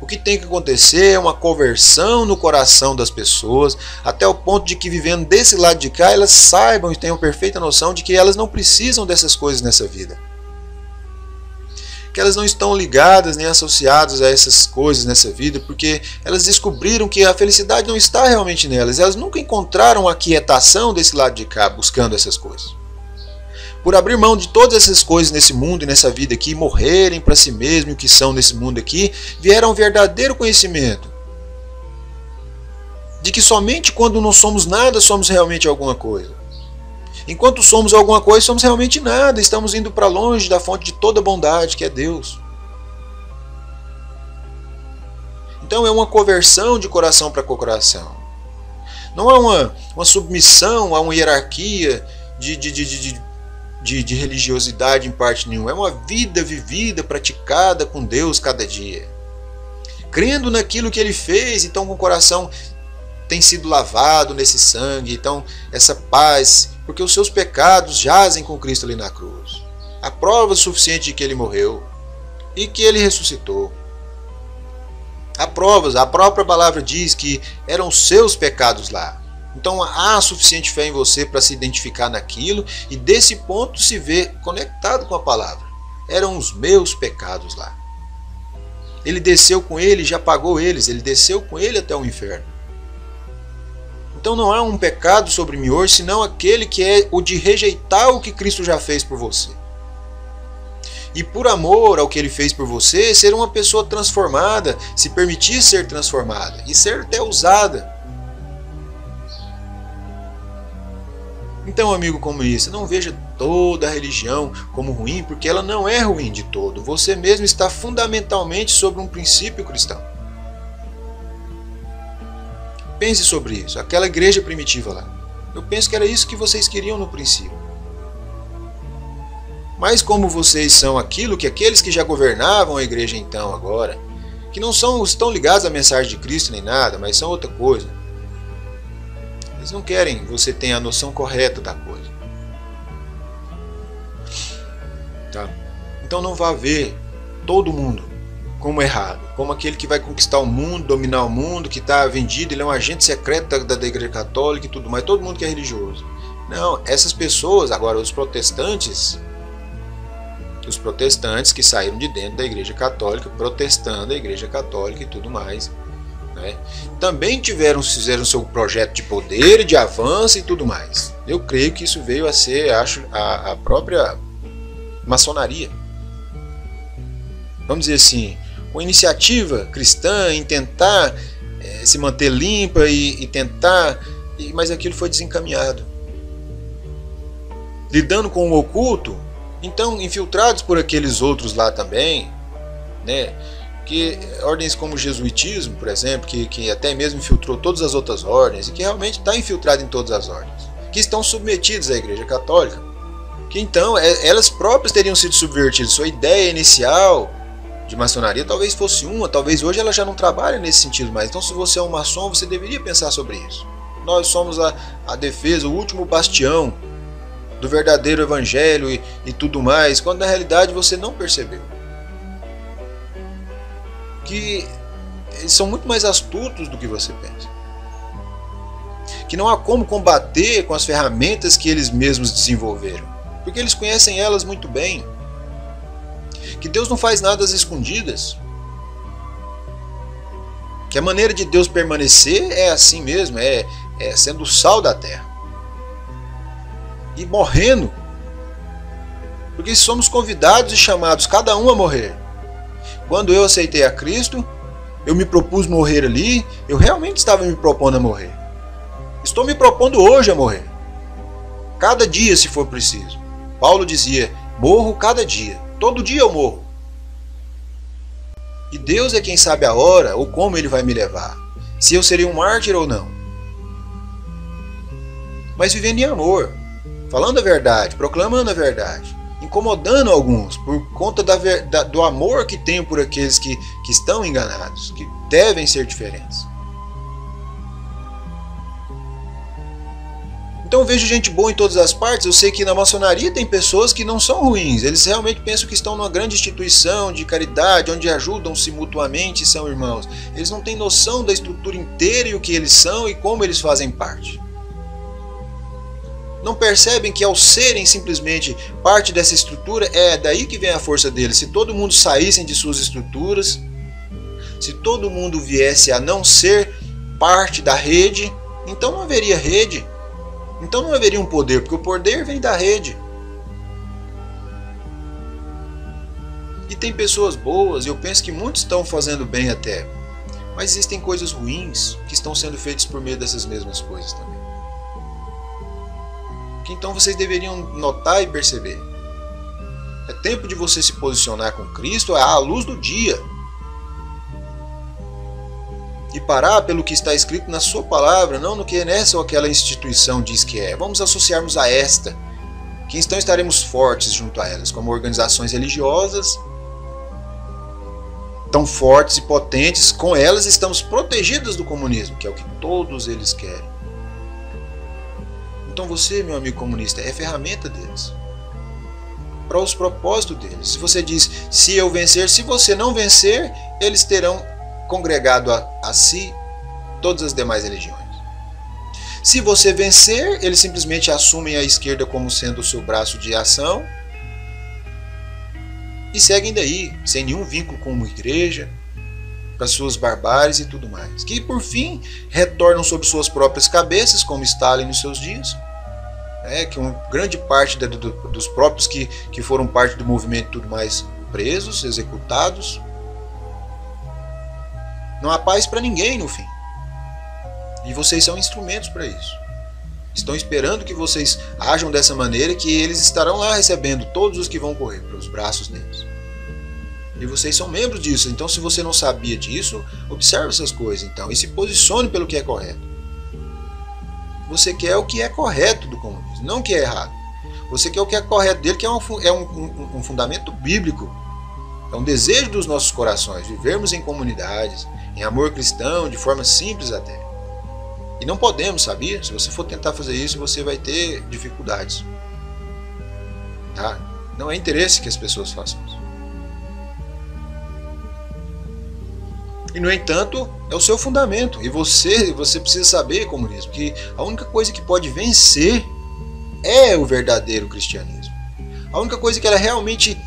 O que tem que acontecer é uma conversão no coração das pessoas, até o ponto de que vivendo desse lado de cá, elas saibam e tenham perfeita noção de que elas não precisam dessas coisas nessa vida. Que elas não estão ligadas nem associadas a essas coisas nessa vida, porque elas descobriram que a felicidade não está realmente nelas, elas nunca encontraram a quietação desse lado de cá, buscando essas coisas. Por abrir mão de todas essas coisas nesse mundo e nessa vida aqui, morrerem para si mesmo o que são nesse mundo aqui, vieram um verdadeiro conhecimento de que somente quando não somos nada, somos realmente alguma coisa. Enquanto somos alguma coisa, somos realmente nada, estamos indo para longe da fonte de toda bondade, que é Deus. Então é uma conversão de coração para coração. Não é uma submissão a uma hierarquia de religiosidade em parte nenhuma. É uma vida vivida, praticada com Deus cada dia. Crendo naquilo que Ele fez, então com o coração tem sido lavado nesse sangue, então essa paz, porque os seus pecados jazem com Cristo ali na cruz. A prova suficiente de que Ele morreu e que Ele ressuscitou. Há provas, a própria palavra diz que eram os seus pecados lá. Então há suficiente fé em você para se identificar naquilo e desse ponto se ver conectado com a palavra. Eram os meus pecados lá. Ele desceu com ele, já pagou eles, ele desceu com ele até o inferno. Então não há um pecado sobre mim hoje, senão aquele que é o de rejeitar o que Cristo já fez por você. E por amor ao que Ele fez por você, ser uma pessoa transformada, se permitir ser transformada e ser até usada. Então, amigo comunista, não veja toda a religião como ruim, porque ela não é ruim de todo. Você mesmo está fundamentalmente sobre um princípio cristão. Pense sobre isso. Aquela igreja primitiva lá. Eu penso que era isso que vocês queriam no princípio. Mas como vocês são aquilo que aqueles que já governavam a igreja então agora, que não estão ligados à mensagem de Cristo nem nada, mas são outra coisa. Eles não querem que você tenha a noção correta da coisa. Tá? Então não vá ver todo mundo como errado, como aquele que vai conquistar o mundo, dominar o mundo, que está vendido, ele é um agente secreto da igreja católica e tudo mais, todo mundo que é religioso. Não, essas pessoas, agora os protestantes que saíram de dentro da igreja católica, protestando a igreja católica e tudo mais, né? Também fizeram seu projeto de poder, de avanço e tudo mais. Eu creio que isso veio a ser, acho, a própria maçonaria. Vamos dizer assim, com iniciativa cristã em tentar se manter limpa e tentar, mas aquilo foi desencaminhado. Lidando com o oculto, então infiltrados por aqueles outros lá também, né? Que ordens como o jesuitismo, por exemplo, que até mesmo infiltrou todas as outras ordens e que realmente está infiltrado em todas as ordens, que estão submetidas à Igreja Católica, que então elas próprias teriam sido subvertidas. Sua ideia inicial de maçonaria talvez fosse uma, talvez hoje ela já não trabalhe nesse sentido mais. Então, se você é um maçom, você deveria pensar sobre isso. Nós somos a defesa, o último bastião do verdadeiro evangelho e tudo mais, quando na realidade você não percebeu que eles são muito mais astutos do que você pensa, que não há como combater com as ferramentas que eles mesmos desenvolveram, porque eles conhecem elas muito bem, que Deus não faz nada às escondidas, que a maneira de Deus permanecer é assim mesmo, é sendo o sal da terra e morrendo, porque somos convidados e chamados cada um a morrer. Quando eu aceitei a Cristo, eu me propus morrer ali, eu realmente estava me propondo a morrer. Estou me propondo hoje a morrer. Cada dia, se for preciso. Paulo dizia, morro cada dia. Todo dia eu morro. E Deus é quem sabe a hora ou como Ele vai me levar. Se eu serei um mártir ou não. Mas vivendo em amor. Falando a verdade, proclamando a verdade. Incomodando alguns por conta do amor que tenho por aqueles que estão enganados, que devem ser diferentes. Então eu vejo gente boa em todas as partes. Eu sei que na maçonaria tem pessoas que não são ruins, eles realmente pensam que estão numa grande instituição de caridade, onde ajudam-se mutuamente e são irmãos. Eles não têm noção da estrutura inteira e o que eles são e como eles fazem parte. Não percebem que ao serem simplesmente parte dessa estrutura, é daí que vem a força deles. Se todo mundo saísse de suas estruturas, se todo mundo viesse a não ser parte da rede, então não haveria rede, então não haveria um poder, porque o poder vem da rede. E tem pessoas boas, eu penso que muitos estão fazendo bem até, mas existem coisas ruins que estão sendo feitas por meio dessas mesmas coisas também. Então vocês deveriam notar e perceber. É tempo de você se posicionar com Cristo à luz do dia. E parar pelo que está escrito na sua palavra, não no que nessa ou aquela instituição diz que é. Vamos associarmos a esta, que então estaremos fortes junto a elas, como organizações religiosas, tão fortes e potentes, com elas estamos protegidos do comunismo, que é o que todos eles querem. Então você, meu amigo comunista, é ferramenta deles, para os propósitos deles. Se você diz, se eu vencer, se você não vencer, eles terão congregado a si todas as demais religiões. Se você vencer, eles simplesmente assumem a esquerda como sendo o seu braço de ação e seguem daí, sem nenhum vínculo com uma igreja, para suas barbáries e tudo mais, que por fim retornam sobre suas próprias cabeças, como Stalin nos seus dias, que uma grande parte dos próprios que foram parte do movimento e tudo mais, presos, executados. Não há paz para ninguém no fim. E vocês são instrumentos para isso. Estão esperando que vocês ajam dessa maneira, que eles estarão lá recebendo todos os que vão correr para os braços deles. E vocês são membros disso. Então, se você não sabia disso, observe essas coisas então e se posicione pelo que é correto. Você quer o que é correto do comunismo, não o que é errado. Você quer o que é correto dele, que é um fundamento bíblico. É um desejo dos nossos corações, vivermos em comunidades, em amor cristão, de forma simples até. E não podemos, sabia? Se você for tentar fazer isso, você vai ter dificuldades. Tá? Não é interesse que as pessoas façam isso. E, no entanto, é o seu fundamento. E você precisa saber, comunismo, que a única coisa que pode vencer é o verdadeiro cristianismo. A única coisa que ela realmente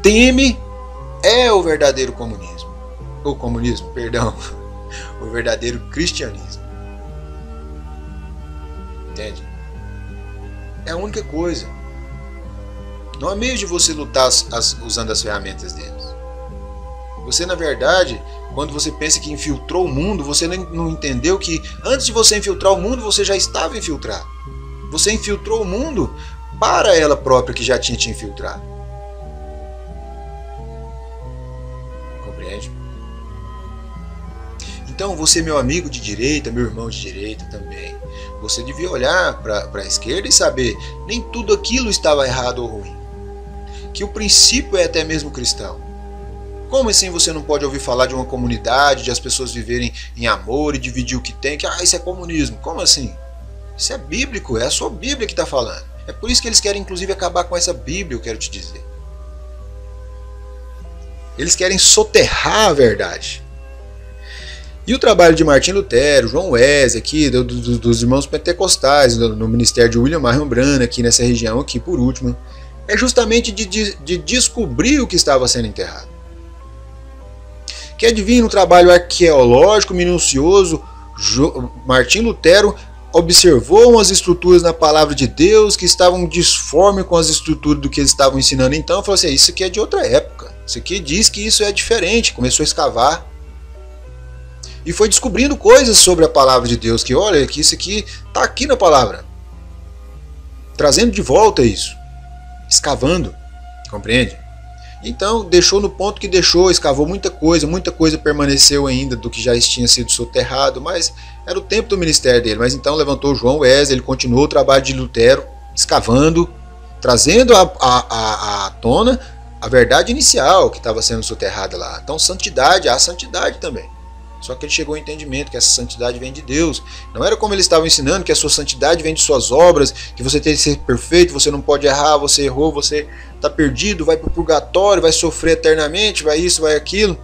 teme é o verdadeiro comunismo. O comunismo, perdão. O verdadeiro cristianismo. Entende? É a única coisa. Não há meio de você lutar usando as ferramentas deles. Você, na verdade, quando você pensa que infiltrou o mundo, você não entendeu que antes de você infiltrar o mundo, você já estava infiltrado. Você infiltrou o mundo para ela própria que já tinha te infiltrado. Compreende? Então, você, meu amigo de direita, meu irmão de direita também, você devia olhar para a esquerda e saber, nem tudo aquilo estava errado ou ruim. Que o princípio é até mesmo cristão. Como assim você não pode ouvir falar de uma comunidade, de as pessoas viverem em amor e dividir o que tem, que isso é comunismo? Como assim? Isso é bíblico, é a sua Bíblia que está falando. É por isso que eles querem inclusive acabar com essa Bíblia, eu quero te dizer. Eles querem soterrar a verdade. E o trabalho de Martim Lutero, João Wesley, aqui, dos irmãos pentecostais, no ministério de William Marion Branham, aqui nessa região, aqui por último, é justamente de descobrir o que estava sendo enterrado. Que adivinha, no trabalho arqueológico minucioso, Martim Lutero observou as estruturas na palavra de Deus que estavam disformes com as estruturas do que eles estavam ensinando. Então, falou assim, isso aqui é de outra época. Isso aqui diz que isso é diferente. Começou a escavar. E foi descobrindo coisas sobre a palavra de Deus, que olha, que isso aqui está aqui na palavra. Trazendo de volta isso. Escavando. Compreende? Então, deixou no ponto que deixou, escavou muita coisa permaneceu ainda do que já tinha sido soterrado, mas era o tempo do ministério dele. Mas então levantou João Wesley, ele continuou o trabalho de Lutero, escavando, trazendo à tona a verdade inicial que estava sendo soterrada lá. Então, santidade, há santidade também. Só que ele chegou ao entendimento que essa santidade vem de Deus. Não era como ele estava ensinando, que a sua santidade vem de suas obras, que você tem que ser perfeito, você não pode errar, você errou, você está perdido, vai para o purgatório, vai sofrer eternamente, vai isso, vai aquilo.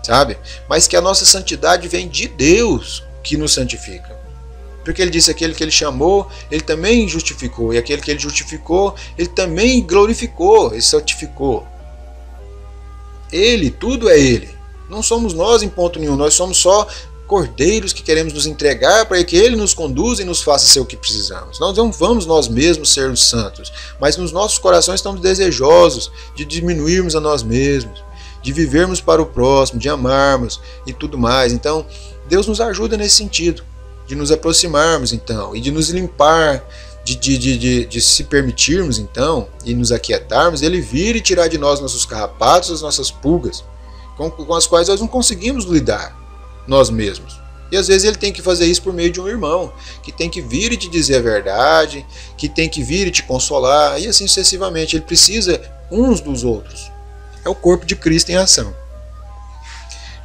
Sabe? Mas que a nossa santidade vem de Deus que nos santifica. Porque ele disse, aquele que ele chamou, ele também justificou. E aquele que ele justificou, ele também glorificou, ele santificou. Ele, tudo é ele. Não somos nós em ponto nenhum, nós somos só cordeiros que queremos nos entregar para que Ele nos conduza e nos faça ser o que precisamos. Nós não vamos nós mesmos ser os santos, mas nos nossos corações estamos desejosos de diminuirmos a nós mesmos, de vivermos para o próximo, de amarmos e tudo mais. Então, Deus nos ajuda nesse sentido, de nos aproximarmos então, e de nos limpar, de se permitirmos então, e nos aquietarmos, Ele vir e tirar de nós nossos carrapatos, as nossas pulgas, com as quais nós não conseguimos lidar, nós mesmos. E às vezes ele tem que fazer isso por meio de um irmão, que tem que vir e te dizer a verdade, que tem que vir e te consolar, e assim sucessivamente. Ele precisa uns dos outros. É o corpo de Cristo em ação.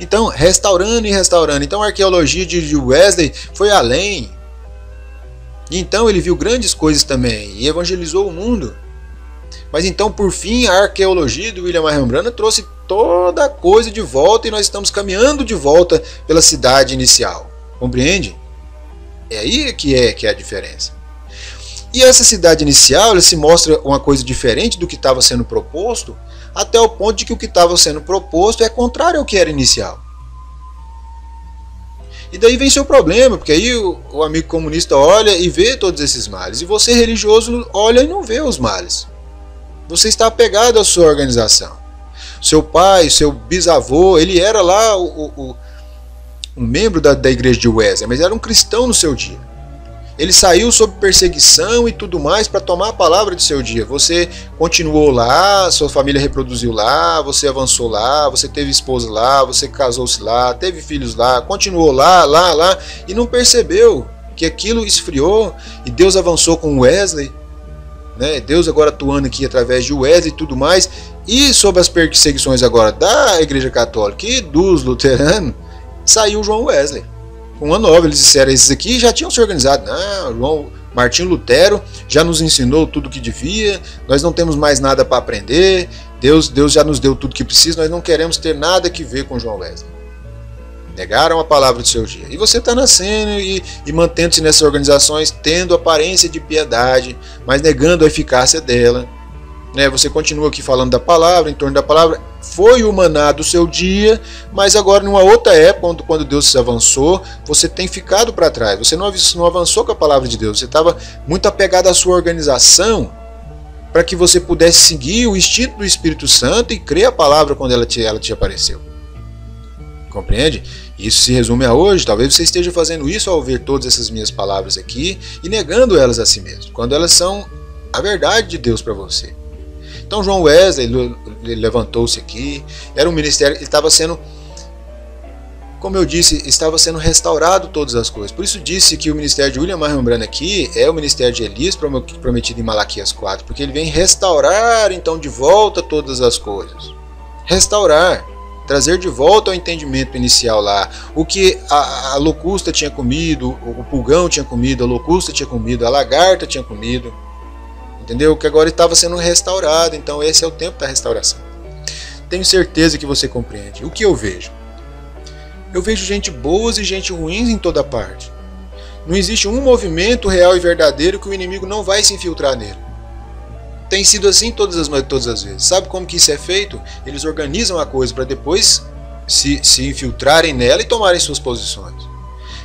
Então, restaurando e restaurando. Então a arqueologia de Wesley foi além. E então ele viu grandes coisas também, e evangelizou o mundo. Mas então, por fim, a arqueologia do William Marion Branham trouxe toda a coisa de volta e nós estamos caminhando de volta pela cidade inicial. Compreende? É aí que é a diferença. E essa cidade inicial, ela se mostra uma coisa diferente do que estava sendo proposto, até o ponto de que o que estava sendo proposto é contrário ao que era inicial. E daí vem seu problema, porque aí o amigo comunista olha e vê todos esses males, e você religioso olha e não vê os males. Você está apegado à sua organização. Seu pai, seu bisavô, ele era lá um membro da igreja de Wesley, mas era um cristão no seu dia. Ele saiu sob perseguição e tudo mais para tomar a palavra de seu dia. Você continuou lá, sua família reproduziu lá, você avançou lá, você teve esposa lá, você casou-se lá, teve filhos lá, continuou lá, e não percebeu que aquilo esfriou e Deus avançou com Wesley. Né? Deus agora atuando aqui através de Wesley e tudo mais, e sob as perseguições agora da Igreja Católica e dos luteranos, saiu João Wesley com uma nova. Eles disseram, esses aqui já tinham se organizado. Não, Martim Lutero já nos ensinou tudo o que devia, nós não temos mais nada para aprender, Deus já nos deu tudo que precisa, nós não queremos ter nada que ver com João Wesley. Negaram a palavra do seu dia. E você está nascendo e mantendo-se nessas organizações, tendo aparência de piedade, mas negando a eficácia dela. Né? Você continua aqui falando da palavra, em torno da palavra. Foi o maná do seu dia, mas agora numa outra época, quando Deus se avançou, você tem ficado para trás. Você não avançou com a palavra de Deus. Você estava muito apegado à sua organização para que você pudesse seguir o instinto do Espírito Santo e crer a palavra quando ela te apareceu. Compreende? Isso se resume a hoje. Talvez você esteja fazendo isso ao ouvir todas essas minhas palavras aqui e negando elas a si mesmo, quando elas são a verdade de Deus para você. Então João Wesley ele levantou-se aqui, era um ministério, ele estava sendo, como eu disse, estava sendo restaurado todas as coisas. Por isso disse que o ministério de William Marion Branham aqui é o ministério de Elias prometido em Malaquias 4, porque ele vem restaurar então de volta todas as coisas. Restaurar, trazer de volta ao entendimento inicial lá. O que a locusta tinha comido, o pulgão tinha comido, a locusta tinha comido, a lagarta tinha comido. Entendeu? Que agora estava sendo restaurado. Então esse é o tempo da restauração. Tenho certeza que você compreende. O que eu vejo? Eu vejo gente boas e gente ruins em toda parte. Não existe um movimento real e verdadeiro que o inimigo não vai se infiltrar nele. Tem sido assim todas as vezes. Sabe como que isso é feito? Eles organizam a coisa para depois se infiltrarem nela e tomarem suas posições.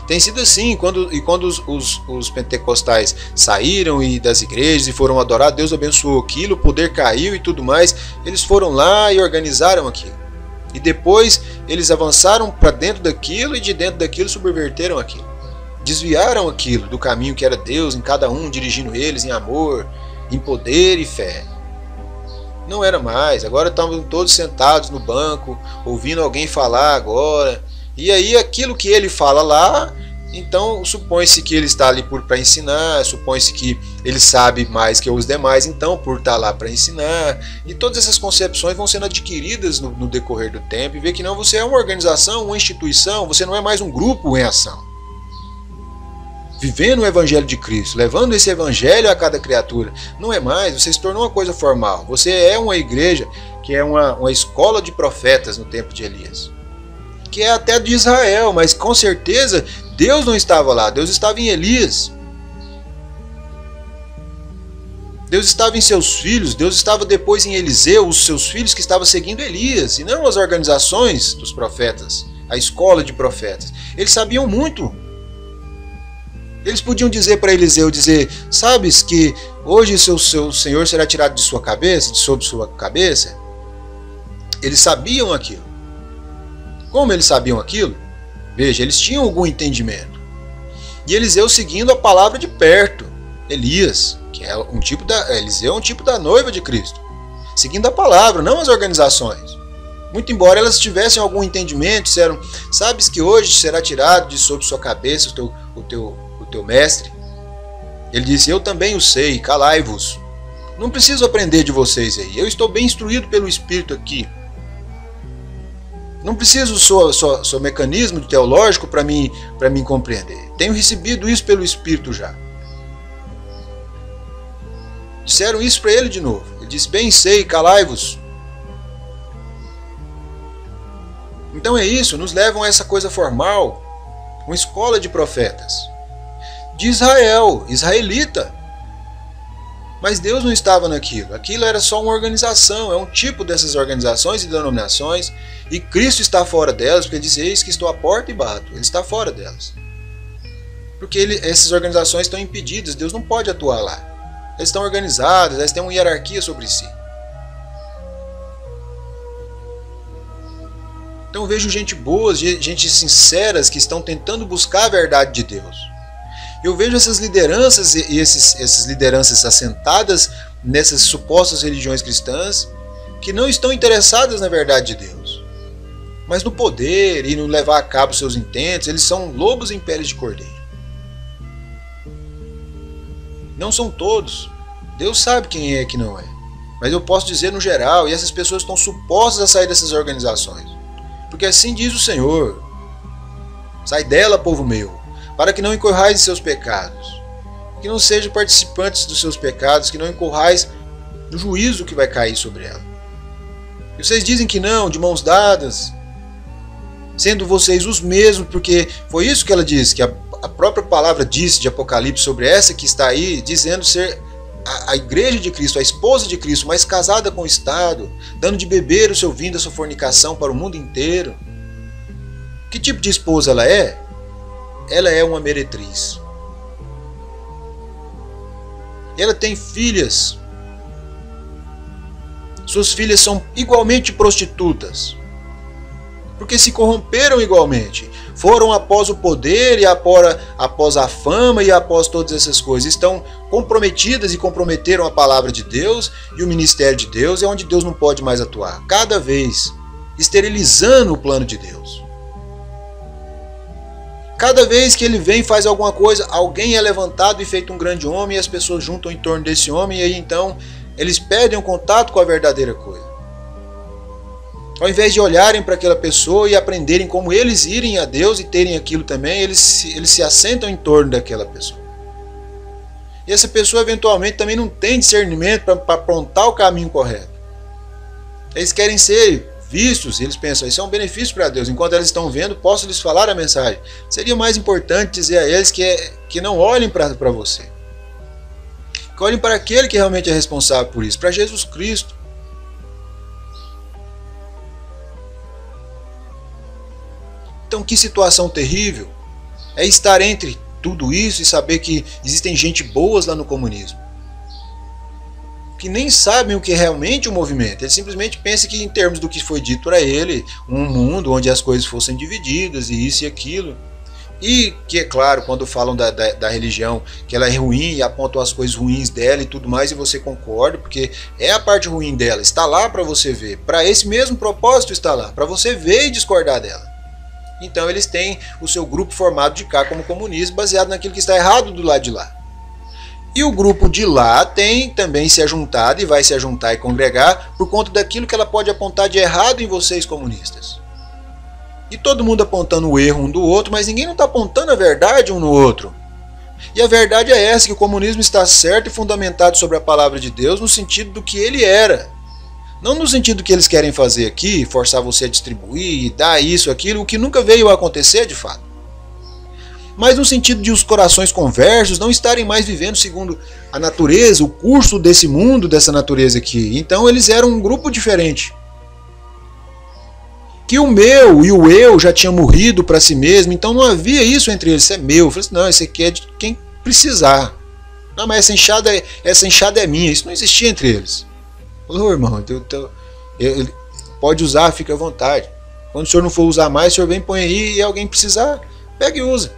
Tem sido assim, quando os pentecostais saíram das igrejas e foram adorar, Deus abençoou aquilo, o poder caiu e tudo mais, eles foram lá e organizaram aquilo. E depois eles avançaram para dentro daquilo e de dentro daquilo subverteram aquilo. Desviaram aquilo do caminho que era Deus em cada um, dirigindo eles em amor, em poder e fé. Não era mais, agora estavam todos sentados no banco, ouvindo alguém falar agora. E aí aquilo que ele fala lá, então supõe-se que ele está ali para ensinar, supõe-se que ele sabe mais que os demais, então por estar lá para ensinar. E todas essas concepções vão sendo adquiridas no decorrer do tempo e ver que não, você é uma organização, uma instituição, você não é mais um grupo em ação. Vivendo o Evangelho de Cristo, levando esse Evangelho a cada criatura. Não é mais, você se tornou uma coisa formal. Você é uma igreja que é uma escola de profetas no tempo de Elias. Que é até de Israel, mas com certeza Deus não estava lá, Deus estava em Elias. Deus estava em seus filhos, Deus estava depois em Eliseu, os seus filhos que estavam seguindo Elias, e não as organizações dos profetas, a escola de profetas. Eles sabiam muito. Eles podiam dizer para Eliseu, sabes que hoje seu Senhor será tirado de sua cabeça, de sobre sua cabeça? Eles sabiam aquilo. Como eles sabiam aquilo? Veja, eles tinham algum entendimento. E Eliseu seguindo a palavra de perto. Elias, que é Eliseu é um tipo da noiva de Cristo. Seguindo a palavra, não as organizações. Muito embora elas tivessem algum entendimento, disseram, sabes que hoje será tirado de sobre sua cabeça o teu mestre? Ele disse, eu também o sei, calai-vos. Não preciso aprender de vocês aí, eu estou bem instruído pelo Espírito aqui. Não preciso seu mecanismo teológico para mim compreender. Tenho recebido isso pelo Espírito já. Disseram isso para ele de novo. Ele disse, bem sei, calai-vos. Então é isso, nos levam a essa coisa formal, uma escola de profetas. De Israel, israelita. Mas Deus não estava naquilo. Aquilo era só uma organização, é um tipo dessas organizações e denominações, e Cristo está fora delas, porque ele diz, eis que estou à porta e bato. Ele está fora delas. Porque essas organizações estão impedidas, Deus não pode atuar lá. Elas estão organizadas, elas têm uma hierarquia sobre si. Então eu vejo gente boa, gente sinceras que estão tentando buscar a verdade de Deus. Eu vejo essas lideranças e essas lideranças assentadas nessas supostas religiões cristãs que não estão interessadas na verdade de Deus, mas no poder e no levar a cabo seus intentos. Eles são lobos em peles de cordeiro. Não são todos. Deus sabe quem é e quem não é. Mas eu posso dizer no geral, e essas pessoas estão supostas a sair dessas organizações. Porque assim diz o Senhor: sai dela, povo meu, para que não incorrais em seus pecados, que não sejam participantes dos seus pecados, que não incorrais no juízo que vai cair sobre ela. E vocês dizem que não, de mãos dadas, sendo vocês os mesmos, porque foi isso que ela disse, que a própria palavra disse de Apocalipse sobre essa que está aí, dizendo ser a igreja de Cristo, a esposa de Cristo, mas casada com o Estado, dando de beber o seu vinho da sua fornicação para o mundo inteiro. Que tipo de esposa ela é? Ela é uma meretriz. Ela tem filhas Suas filhas são igualmente prostitutas, porque se corromperam igualmente. Foram após o poder e após a fama e após todas essas coisas. Estão comprometidas e comprometeram a palavra de Deus e o ministério de Deus, é onde Deus não pode mais atuar. Cada vez esterilizando o plano de Deus. Cada vez que ele vem e faz alguma coisa, alguém é levantado e feito um grande homem e as pessoas juntam em torno desse homem e aí então eles perdem o contato com a verdadeira coisa. Ao invés de olharem para aquela pessoa e aprenderem como eles irem a Deus e terem aquilo também, eles se assentam em torno daquela pessoa. E essa pessoa eventualmente também não tem discernimento para apontar o caminho correto. Eles querem ser vistos, eles pensam, isso é um benefício para Deus. Enquanto eles estão vendo, posso lhes falar a mensagem. Seria mais importante dizer a eles que não olhem para você. Que olhem para aquele que realmente é responsável por isso, para Jesus Cristo. Então, que situação terrível é estar entre tudo isso e saber que existem gente boas lá no comunismo, que nem sabem o que é realmente o movimento. Ele simplesmente pensa que, em termos do que foi dito para ele, um mundo onde as coisas fossem divididas e isso e aquilo. E que, é claro, quando falam da religião, que ela é ruim e apontam as coisas ruins dela e tudo mais, e você concorda, porque é a parte ruim dela, está lá para você ver. Para esse mesmo propósito está lá, para você ver e discordar dela. Então eles têm o seu grupo formado de cá como comunismo, baseado naquilo que está errado do lado de lá. E o grupo de lá tem também se ajuntado e vai se ajuntar e congregar por conta daquilo que ela pode apontar de errado em vocês comunistas. E todo mundo apontando o erro um do outro, mas ninguém não está apontando a verdade um no outro. E a verdade é essa, que o comunismo está certo e fundamentado sobre a palavra de Deus no sentido do que ele era. Não no sentido que eles querem fazer aqui, forçar você a distribuir e dar isso, aquilo, o que nunca veio a acontecer de fato. Mas no sentido de os corações conversos não estarem mais vivendo segundo a natureza, o curso desse mundo, dessa natureza aqui. Então eles eram um grupo diferente. Que o meu e o eu já tinham morrido para si mesmo, então não havia isso entre eles. Isso é meu. Eu falei assim, não, esse aqui é de quem precisar. Não, mas essa enxada é minha. Isso não existia entre eles. Falou, irmão, ele pode usar, fica à vontade. Quando o senhor não for usar mais, o senhor vem, põe aí e alguém precisar, pega e usa.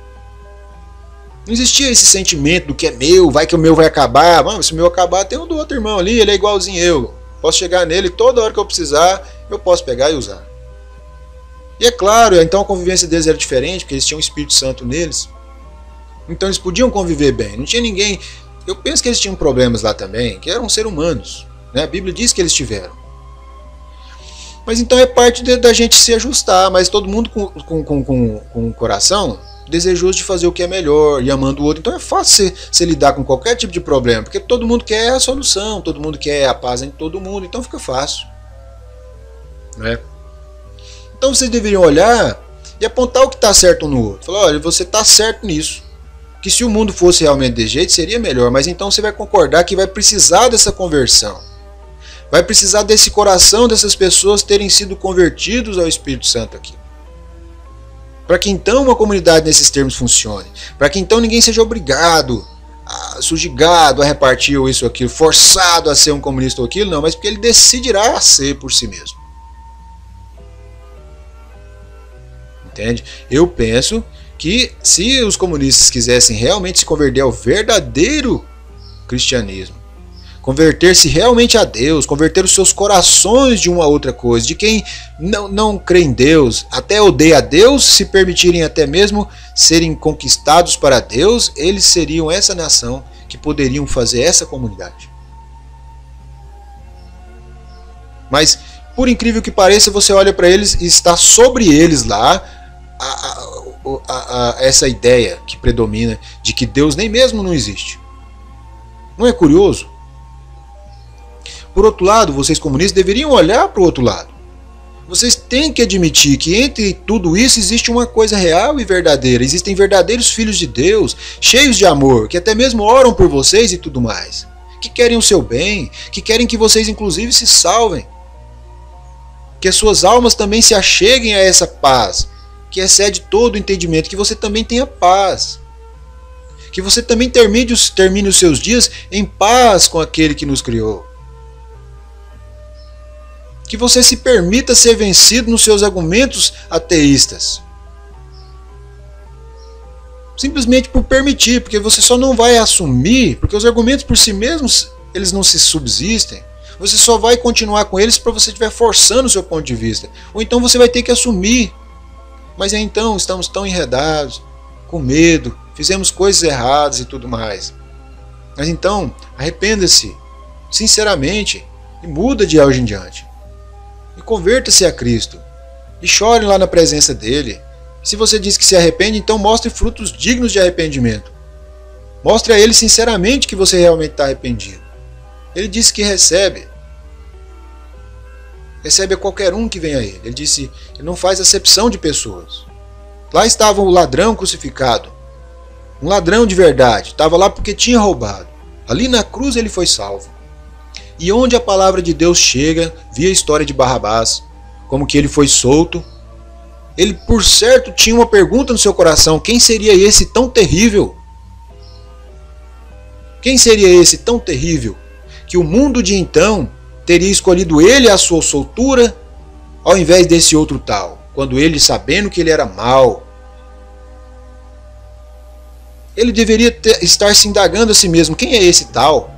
Não existia esse sentimento do que é meu, vai que o meu vai acabar. Mano, se o meu acabar, tem um do outro irmão ali, ele é igualzinho eu. Posso chegar nele toda hora que eu precisar, eu posso pegar e usar. E é claro, então a convivência deles era diferente, porque eles tinham o Espírito Santo neles. Então eles podiam conviver bem. Não tinha ninguém. Eu penso que eles tinham problemas lá também, que eram seres humanos. A Bíblia diz que eles tiveram. Mas então é parte da gente se ajustar. Mas todo mundo com o coração desejoso de fazer o que é melhor e amando o outro. Então é fácil você lidar com qualquer tipo de problema. Porque todo mundo quer a solução. Todo mundo quer a paz em todo mundo. Então fica fácil. Né? Então vocês deveriam olhar e apontar o que está certo um no outro. Falar, olha, você está certo nisso. Que se o mundo fosse realmente desse jeito, seria melhor. Mas então você vai concordar que vai precisar dessa conversão. Vai precisar desse coração dessas pessoas terem sido convertidos ao Espírito Santo aqui. Para que então uma comunidade nesses termos funcione. Para que então ninguém seja obrigado, sujigado a repartir ou isso ou aquilo, forçado a ser um comunista ou aquilo, não, mas porque ele decidirá ser por si mesmo. Entende? Eu penso que se os comunistas quisessem realmente se converter ao verdadeiro cristianismo, converter-se realmente a Deus, converter os seus corações de uma outra coisa, de quem não crê em Deus, até odeia a Deus, se permitirem até mesmo serem conquistados para Deus, eles seriam essa nação que poderiam fazer essa comunidade. Mas, por incrível que pareça, você olha para eles e está sobre eles lá essa ideia que predomina de que Deus nem mesmo não existe. Não é curioso? Por outro lado, vocês comunistas deveriam olhar para o outro lado. Vocês têm que admitir que entre tudo isso existe uma coisa real e verdadeira. Existem verdadeiros filhos de Deus, cheios de amor, que até mesmo oram por vocês e tudo mais. Que querem o seu bem, que querem que vocês inclusive se salvem. Que as suas almas também se acheguem a essa paz, que excede todo o entendimento, que você também tenha paz. Que você também termine os seus dias em paz com aquele que nos criou. que você se permita ser vencido nos seus argumentos ateístas. Simplesmente por permitir, porque você só não vai assumir, porque os argumentos por si mesmos, eles não se subsistem. Você só vai continuar com eles para você estiver forçando o seu ponto de vista. Ou então você vai ter que assumir. Mas então estamos tão enredados, com medo, fizemos coisas erradas e tudo mais. Mas então, arrependa-se, sinceramente, e muda de hoje em diante. E converta-se a Cristo. E chore lá na presença dele. Se você diz que se arrepende, então mostre frutos dignos de arrependimento. Mostre a ele sinceramente que você realmente está arrependido. Ele disse que recebe. Recebe a qualquer um que vem a ele. Ele disse, ele não faz acepção de pessoas. Lá estava o ladrão crucificado. Um ladrão de verdade. Estava lá porque tinha roubado. Ali na cruz ele foi salvo. E onde a palavra de Deus chega, via a história de Barrabás, como que ele foi solto. Ele, por certo, tinha uma pergunta no seu coração. Quem seria esse tão terrível? Quem seria esse tão terrível que o mundo de então teria escolhido ele a sua soltura ao invés desse outro tal, quando ele, sabendo que ele era mau, ele deveria estar se indagando a si mesmo, quem é esse tal,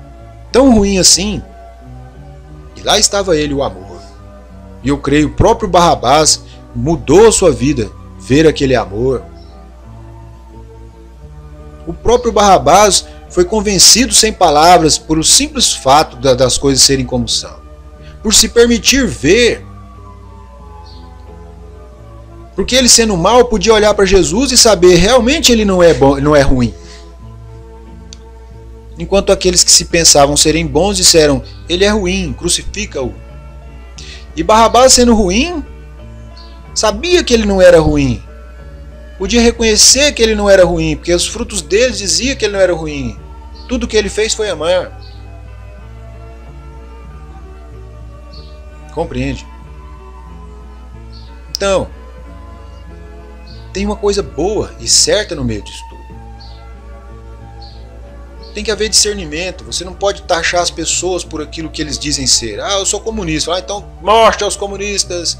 tão ruim assim? E lá estava ele, o amor. E eu creio o próprio Barrabás mudou a sua vida, ver aquele amor. O próprio Barrabás foi convencido sem palavras por o simples fato das coisas serem como são. Por se permitir ver. Porque ele, sendo mau, podia olhar para Jesus e saber realmente ele não é bom, não é ruim. Enquanto aqueles que se pensavam serem bons disseram, ele é ruim, crucifica-o. E Barrabás, sendo ruim, sabia que ele não era ruim. Podia reconhecer que ele não era ruim, porque os frutos dele diziam que ele não era ruim. Tudo que ele fez foi amar. Compreende? Então, tem uma coisa boa e certa no meio disso tudo. Tem que haver discernimento. Você não pode taxar as pessoas por aquilo que eles dizem ser. Ah, eu sou comunista. Ah, então morte aos comunistas.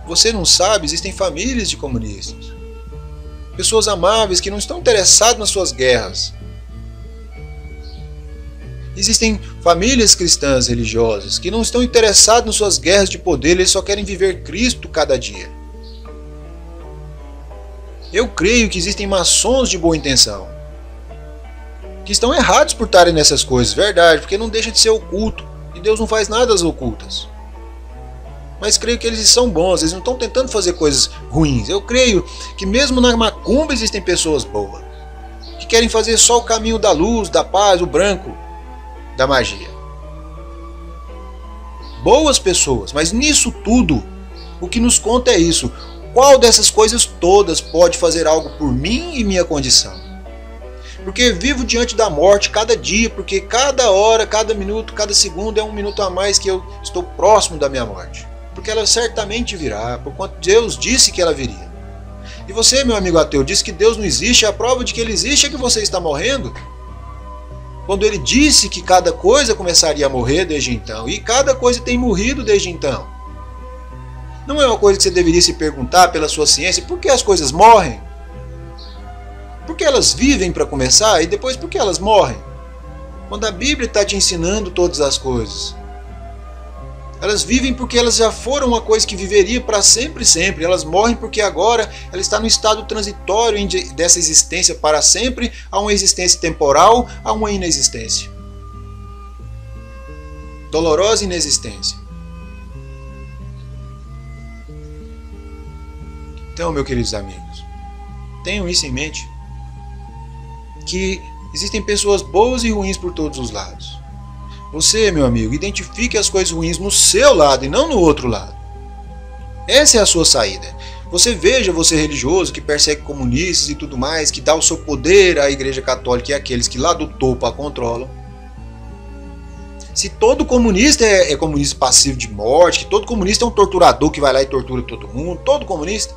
Você não sabe, existem famílias de comunistas. Pessoas amáveis que não estão interessadas nas suas guerras. Existem famílias cristãs religiosas que não estão interessadas nas suas guerras de poder, eles só querem viver Cristo cada dia. Eu creio que existem maçons de boa intenção, que estão errados por estarem nessas coisas, verdade, porque não deixa de ser oculto, e Deus não faz nada às ocultas. Mas creio que eles são bons, eles não estão tentando fazer coisas ruins. Eu creio que mesmo na macumba existem pessoas boas, que querem fazer só o caminho da luz, da paz, o branco, da magia. Boas pessoas, mas nisso tudo, o que nos conta é isso. Qual dessas coisas todas pode fazer algo por mim e minha condição? Porque vivo diante da morte cada dia, porque cada hora, cada minuto, cada segundo é um minuto a mais que eu estou próximo da minha morte. Porque ela certamente virá, por quanto Deus disse que ela viria. E você, meu amigo ateu, disse que Deus não existe, a prova de que Ele existe é que você está morrendo. Quando Ele disse que cada coisa começaria a morrer desde então, e cada coisa tem morrido desde então. Não é uma coisa que você deveria se perguntar pela sua ciência, por que as coisas morrem? Por que elas vivem para começar, e depois por que elas morrem? Quando a Bíblia está te ensinando todas as coisas. Elas vivem porque elas já foram uma coisa que viveria para sempre e sempre. Elas morrem porque agora ela está no estado transitório dessa existência para sempre a uma existência temporal, a uma inexistência. Dolorosa inexistência. Então, meus queridos amigos, tenham isso em mente, que existem pessoas boas e ruins por todos os lados. Você, meu amigo, identifique as coisas ruins no seu lado e não no outro lado. Essa é a sua saída. Você veja, você religioso que persegue comunistas e tudo mais, que dá o seu poder à Igreja Católica e àqueles que lá do topo a controlam. Se todo comunista é comunista passivo de morte, que todo comunista é um torturador que vai lá e tortura todo mundo, todo comunista.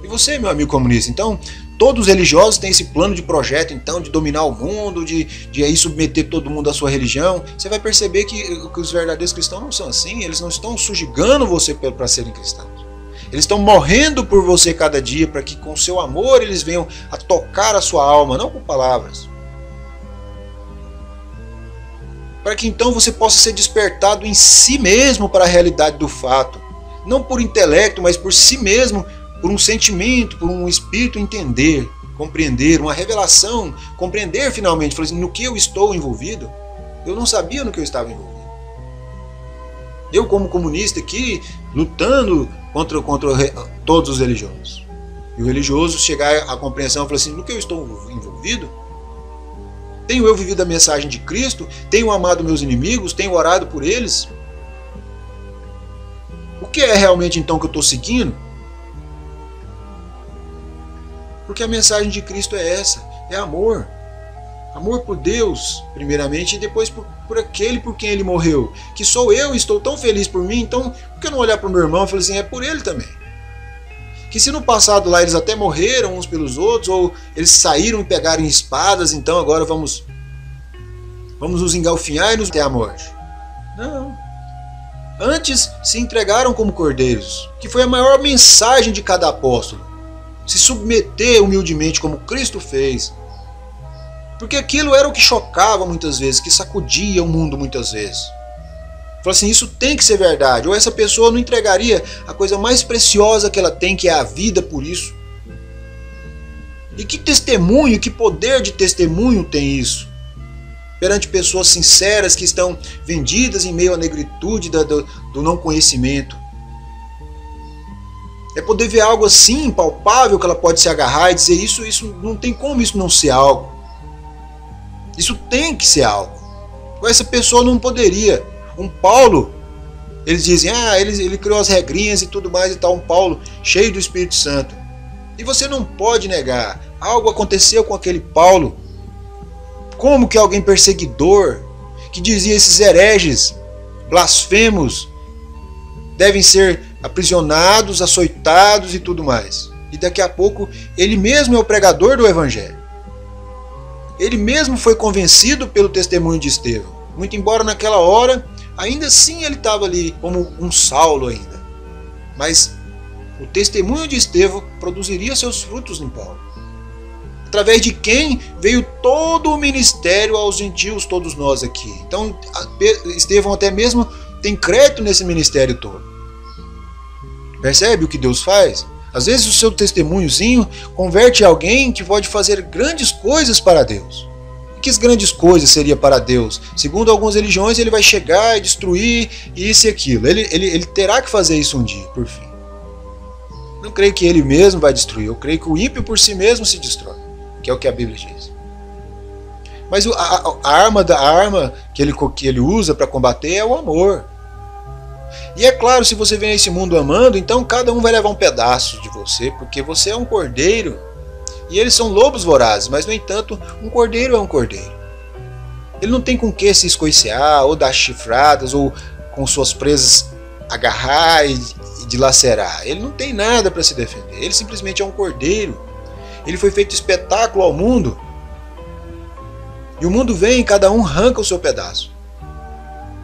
E você, meu amigo comunista, então, todos os religiosos têm esse plano de projeto, então, de dominar o mundo, de aí submeter todo mundo à sua religião. Você vai perceber que os verdadeiros cristãos não são assim. Eles não estão sujigando você para serem cristãos. Eles estão morrendo por você cada dia, para que com seu amor eles venham a tocar a sua alma, não com palavras. Para que então você possa ser despertado em si mesmo para a realidade do fato. Não por intelecto, mas por si mesmo, por um sentimento, por um espírito entender, compreender, uma revelação, compreender finalmente, falar assim, no que eu estou envolvido. Eu não sabia no que eu estava envolvido. Eu, como comunista aqui, lutando contra todos os religiosos. E o religioso chegar à compreensão e falar assim, no que eu estou envolvido? Tenho eu vivido a mensagem de Cristo? Tenho amado meus inimigos? Tenho orado por eles? O que é realmente então que eu estou seguindo? Porque a mensagem de Cristo é essa, é amor. Amor por Deus, primeiramente, e depois por aquele por quem Ele morreu. Que sou eu e estou tão feliz por mim, então por que eu não olhar para o meu irmão e falar assim, é por ele também? Que se no passado lá eles até morreram uns pelos outros, ou eles saíram e pegaram espadas, então agora vamos nos engalfinhar e nos ter a morte. Não. Antes se entregaram como cordeiros, que foi a maior mensagem de cada apóstolo. Se submeter humildemente como Cristo fez. Porque aquilo era o que chocava muitas vezes, que sacudia o mundo muitas vezes. Falou assim, isso tem que ser verdade. Ou essa pessoa não entregaria a coisa mais preciosa que ela tem, que é a vida, por isso. E que testemunho, que poder de testemunho tem isso? Perante pessoas sinceras que estão vendidas em meio à negritude do não conhecimento. É poder ver algo assim, palpável, que ela pode se agarrar e dizer, isso não tem como isso não ser algo. Isso tem que ser algo. Ou essa pessoa não poderia. Um Paulo, eles dizem, ele criou as regrinhas e tudo mais e tal, um Paulo cheio do Espírito Santo. E você não pode negar, algo aconteceu com aquele Paulo. Como que alguém perseguidor, que dizia esses hereges, blasfemos, devem ser aprisionados, açoitados e tudo mais. E daqui a pouco ele mesmo é o pregador do Evangelho. Ele mesmo foi convencido pelo testemunho de Estevão. Muito embora naquela hora, ainda assim ele estava ali como um Saulo ainda. Mas o testemunho de Estevão produziria seus frutos em Paulo. Através de quem veio todo o ministério aos gentios, todos nós aqui. Então Estevão até mesmo tem crédito nesse ministério todo. Percebe o que Deus faz? Às vezes o seu testemunhozinho converte alguém que pode fazer grandes coisas para Deus. E que grandes coisas seria para Deus? Segundo algumas religiões, ele vai chegar e destruir isso e aquilo. Ele terá que fazer isso um dia, por fim. Não creio que ele mesmo vai destruir. Eu creio que o ímpio por si mesmo se destrói, que é o que a Bíblia diz. Mas a arma que ele usa para combater é o amor. E é claro, se você vem a esse mundo amando, então cada um vai levar um pedaço de você, porque você é um cordeiro. E eles são lobos vorazes, mas no entanto, um cordeiro é um cordeiro. Ele não tem com que se escoicear, ou dar chifradas, ou com suas presas agarrar e dilacerar. Ele não tem nada para se defender, ele simplesmente é um cordeiro. Ele foi feito espetáculo ao mundo. E o mundo vem e cada um arranca o seu pedaço.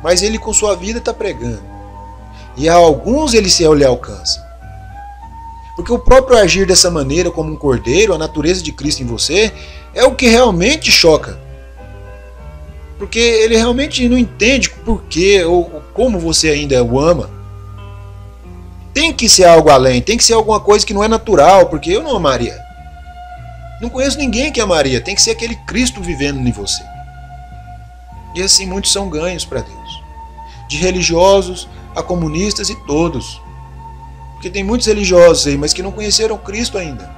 Mas ele com sua vida está pregando. E a alguns ele se lhe alcança. Porque o próprio agir dessa maneira como um cordeiro, a natureza de Cristo em você, é o que realmente choca. Porque ele realmente não entende por quê ou como você ainda o ama. Tem que ser algo além, tem que ser alguma coisa que não é natural, porque eu não amaria. Não conheço ninguém que amaria, tem que ser aquele Cristo vivendo em você. E assim muitos são ganhos para Deus. De religiosos a comunistas e todos. Porque tem muitos religiosos aí, mas que não conheceram Cristo ainda.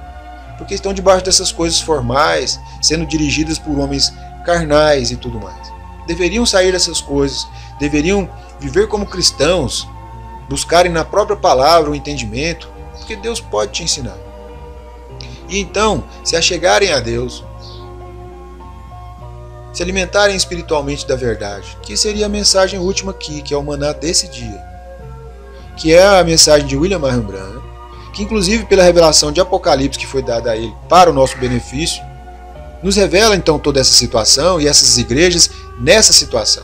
Porque estão debaixo dessas coisas formais, sendo dirigidas por homens carnais e tudo mais. Deveriam sair dessas coisas, deveriam viver como cristãos, buscarem na própria palavra o entendimento, porque Deus pode te ensinar. E então, se achegarem a Deus, se alimentarem espiritualmente da verdade, que seria a mensagem última aqui, que é o maná desse dia, que é a mensagem de William Marion Branham, que inclusive pela revelação de Apocalipse que foi dada a ele para o nosso benefício, nos revela então toda essa situação e essas igrejas nessa situação.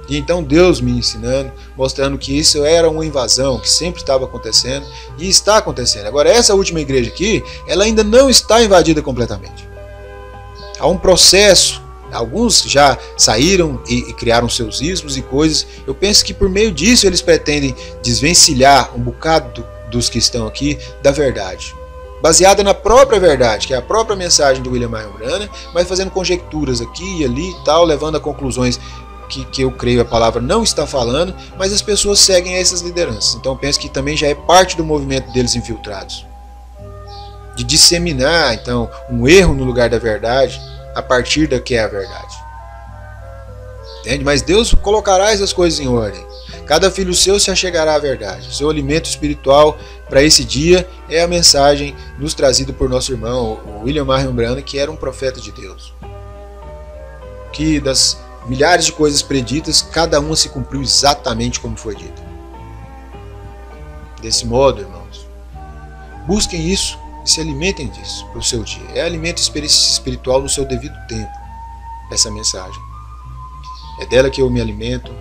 E então Deus me ensinando, mostrando que isso era uma invasão que sempre estava acontecendo e está acontecendo. Agora essa última igreja aqui, ela ainda não está invadida completamente. Há um processo, alguns já saíram e criaram seus ismos e coisas. Eu penso que por meio disso eles pretendem desvencilhar um bocado dos que estão aqui da verdade, baseada na própria verdade, que é a própria mensagem do William Marion Branham, mas fazendo conjecturas aqui e ali e tal, levando a conclusões que eu creio a palavra não está falando, mas as pessoas seguem essas lideranças. Então eu penso que também já é parte do movimento deles infiltrados, de disseminar então um erro no lugar da verdade a partir da que é a verdade. Entende? Mas Deus colocará essas coisas em ordem. Cada filho seu se achegará à verdade. O seu alimento espiritual para esse dia é a mensagem nos trazida por nosso irmão o William Marion Branham, que era um profeta de Deus, que das milhares de coisas preditas, cada uma se cumpriu exatamente como foi dita. Desse modo, irmãos, busquem isso e se alimentem disso para o seu dia. É alimento espiritual no seu devido tempo, essa mensagem. É dela que eu me alimento,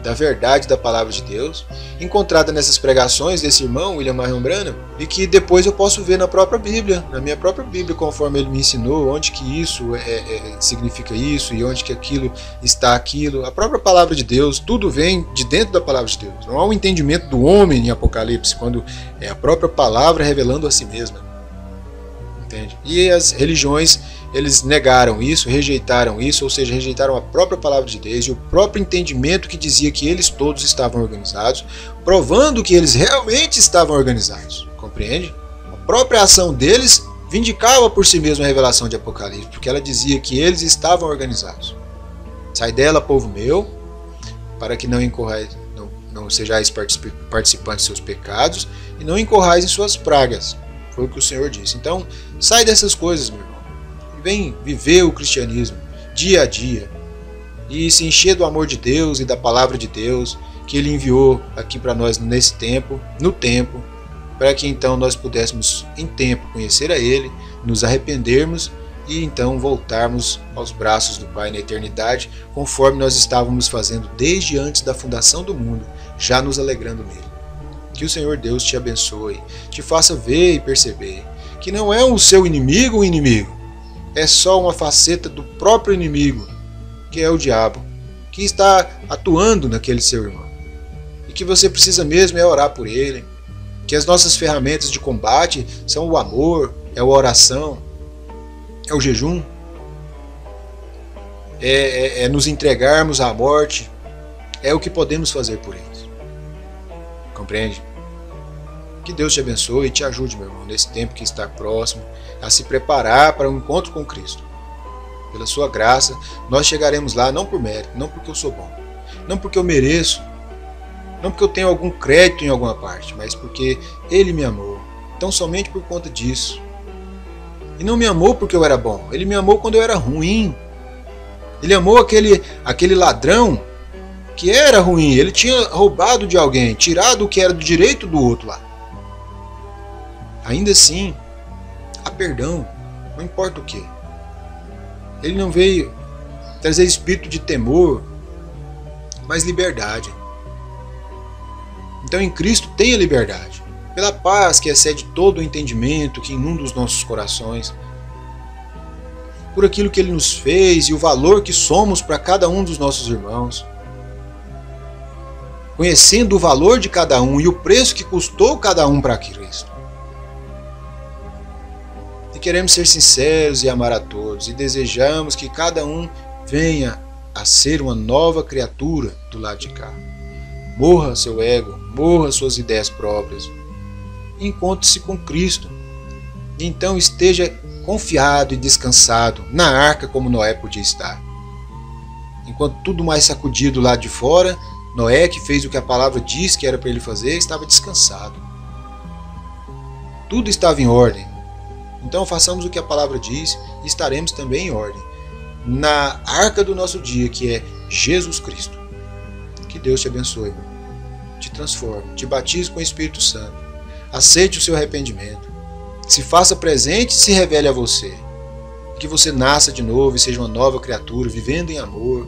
da verdade da palavra de Deus, encontrada nessas pregações desse irmão, William Marion Branham, e que depois eu posso ver na própria Bíblia, na minha própria Bíblia, conforme ele me ensinou, onde que isso significa isso, e onde que aquilo está aquilo. A própria palavra de Deus, tudo vem de dentro da palavra de Deus. Não há um entendimento do homem em Apocalipse, quando é a própria palavra revelando a si mesma. Entende? E as religiões, eles negaram isso, rejeitaram isso, ou seja, rejeitaram a própria palavra de Deus e o próprio entendimento que dizia que eles todos estavam organizados, provando que eles realmente estavam organizados. Compreende? A própria ação deles vindicava por si mesma a revelação de Apocalipse, porque ela dizia que eles estavam organizados. Sai dela, povo meu, para que não incorrais, não sejais participantes de seus pecados e não incorrais em suas pragas. Foi o que o Senhor disse. Então, sai dessas coisas, meu irmão. Vem viver o cristianismo dia a dia e se encher do amor de Deus e da palavra de Deus que Ele enviou aqui para nós nesse tempo, no tempo, para que então nós pudéssemos em tempo conhecer a Ele, nos arrependermos e então voltarmos aos braços do Pai na eternidade, conforme nós estávamos fazendo desde antes da fundação do mundo, já nos alegrando nele. Que o Senhor Deus te abençoe, te faça ver e perceber que não é o seu inimigo o inimigo, é só uma faceta do próprio inimigo, que é o diabo, que está atuando naquele seu irmão. E que você precisa mesmo é orar por ele, que as nossas ferramentas de combate são o amor, é a oração, é o jejum, é nos entregarmos à morte, é o que podemos fazer por eles. Compreende? Que Deus te abençoe e te ajude, meu irmão, nesse tempo que está próximo, a se preparar para um encontro com Cristo. Pela sua graça, nós chegaremos lá não por mérito, não porque eu sou bom, não porque eu mereço, não porque eu tenho algum crédito em alguma parte, mas porque Ele me amou. Então somente por conta disso. E não me amou porque eu era bom, Ele me amou quando eu era ruim. Ele amou aquele ladrão que era ruim, ele tinha roubado de alguém, tirado o que era do direito do outro lá. Ainda assim, há perdão, não importa o que. Ele não veio trazer espírito de temor, mas liberdade. Então em Cristo tem a liberdade, pela paz que excede todo o entendimento, que inunda os nossos corações, por aquilo que Ele nos fez e o valor que somos para cada um dos nossos irmãos. Conhecendo o valor de cada um e o preço que custou cada um para Cristo. E queremos ser sinceros e amar a todos, e desejamos que cada um venha a ser uma nova criatura do lado de cá. Morra seu ego, morra suas ideias próprias, e encontre-se com Cristo. E então esteja confiado e descansado na arca como Noé podia estar. Enquanto tudo mais sacudido lá de fora, Noé, que fez o que a palavra diz que era para ele fazer, estava descansado. Tudo estava em ordem. Então façamos o que a palavra diz e estaremos também em ordem, na arca do nosso dia, que é Jesus Cristo. Que Deus te abençoe, te transforme, te batize com o Espírito Santo, aceite o seu arrependimento, se faça presente e se revele a você. Que você nasça de novo e seja uma nova criatura, vivendo em amor,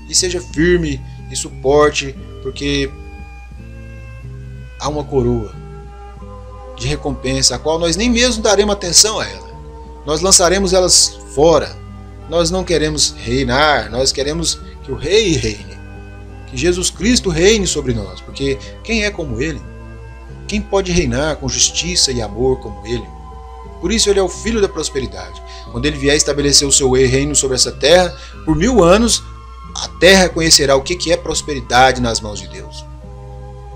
e seja firme e suporte, porque há uma coroa de recompensa, a qual nós nem mesmo daremos atenção a ela. Nós lançaremos elas fora. Nós não queremos reinar, nós queremos que o Rei reine, que Jesus Cristo reine sobre nós, porque quem é como Ele? Quem pode reinar com justiça e amor como Ele? Por isso Ele é o Filho da prosperidade. Quando Ele vier estabelecer o seu reino sobre essa terra, por 1000 anos, a terra conhecerá o que é prosperidade nas mãos de Deus.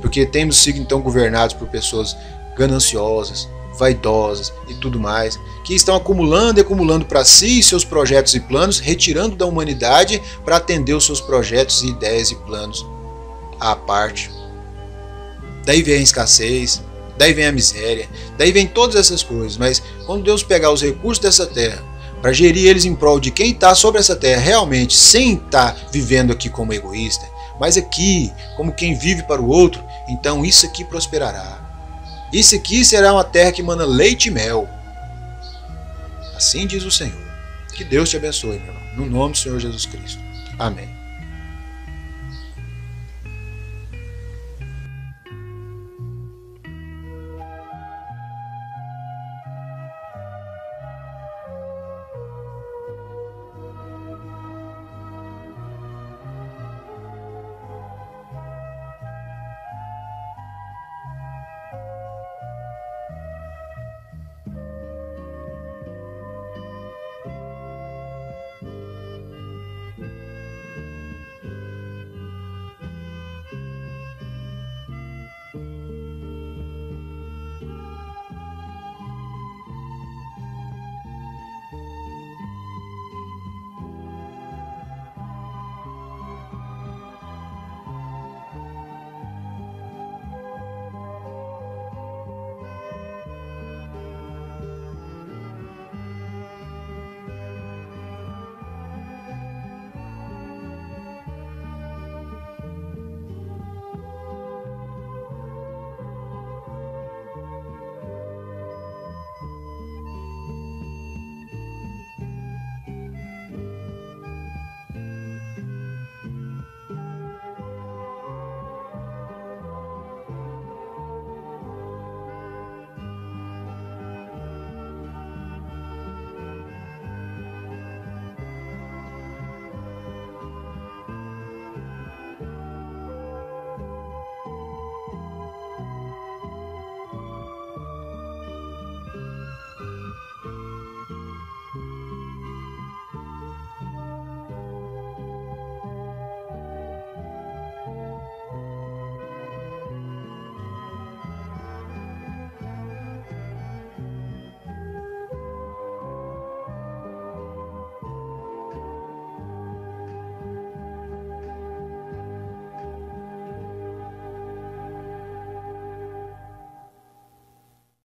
Porque temos sido então governados por pessoas gananciosas, vaidosas e tudo mais, que estão acumulando e acumulando para si seus projetos e planos, retirando da humanidade para atender os seus projetos, ideias e planos à parte. Daí vem a escassez, daí vem a miséria, daí vem todas essas coisas. Mas quando Deus pegar os recursos dessa terra para gerir eles em prol de quem está sobre essa terra realmente, sem estar vivendo aqui como egoísta, mas aqui como quem vive para o outro, então isso aqui prosperará. Isso aqui será uma terra que mana leite e mel. Assim diz o Senhor. Que Deus te abençoe, meu irmão. No nome do Senhor Jesus Cristo. Amém.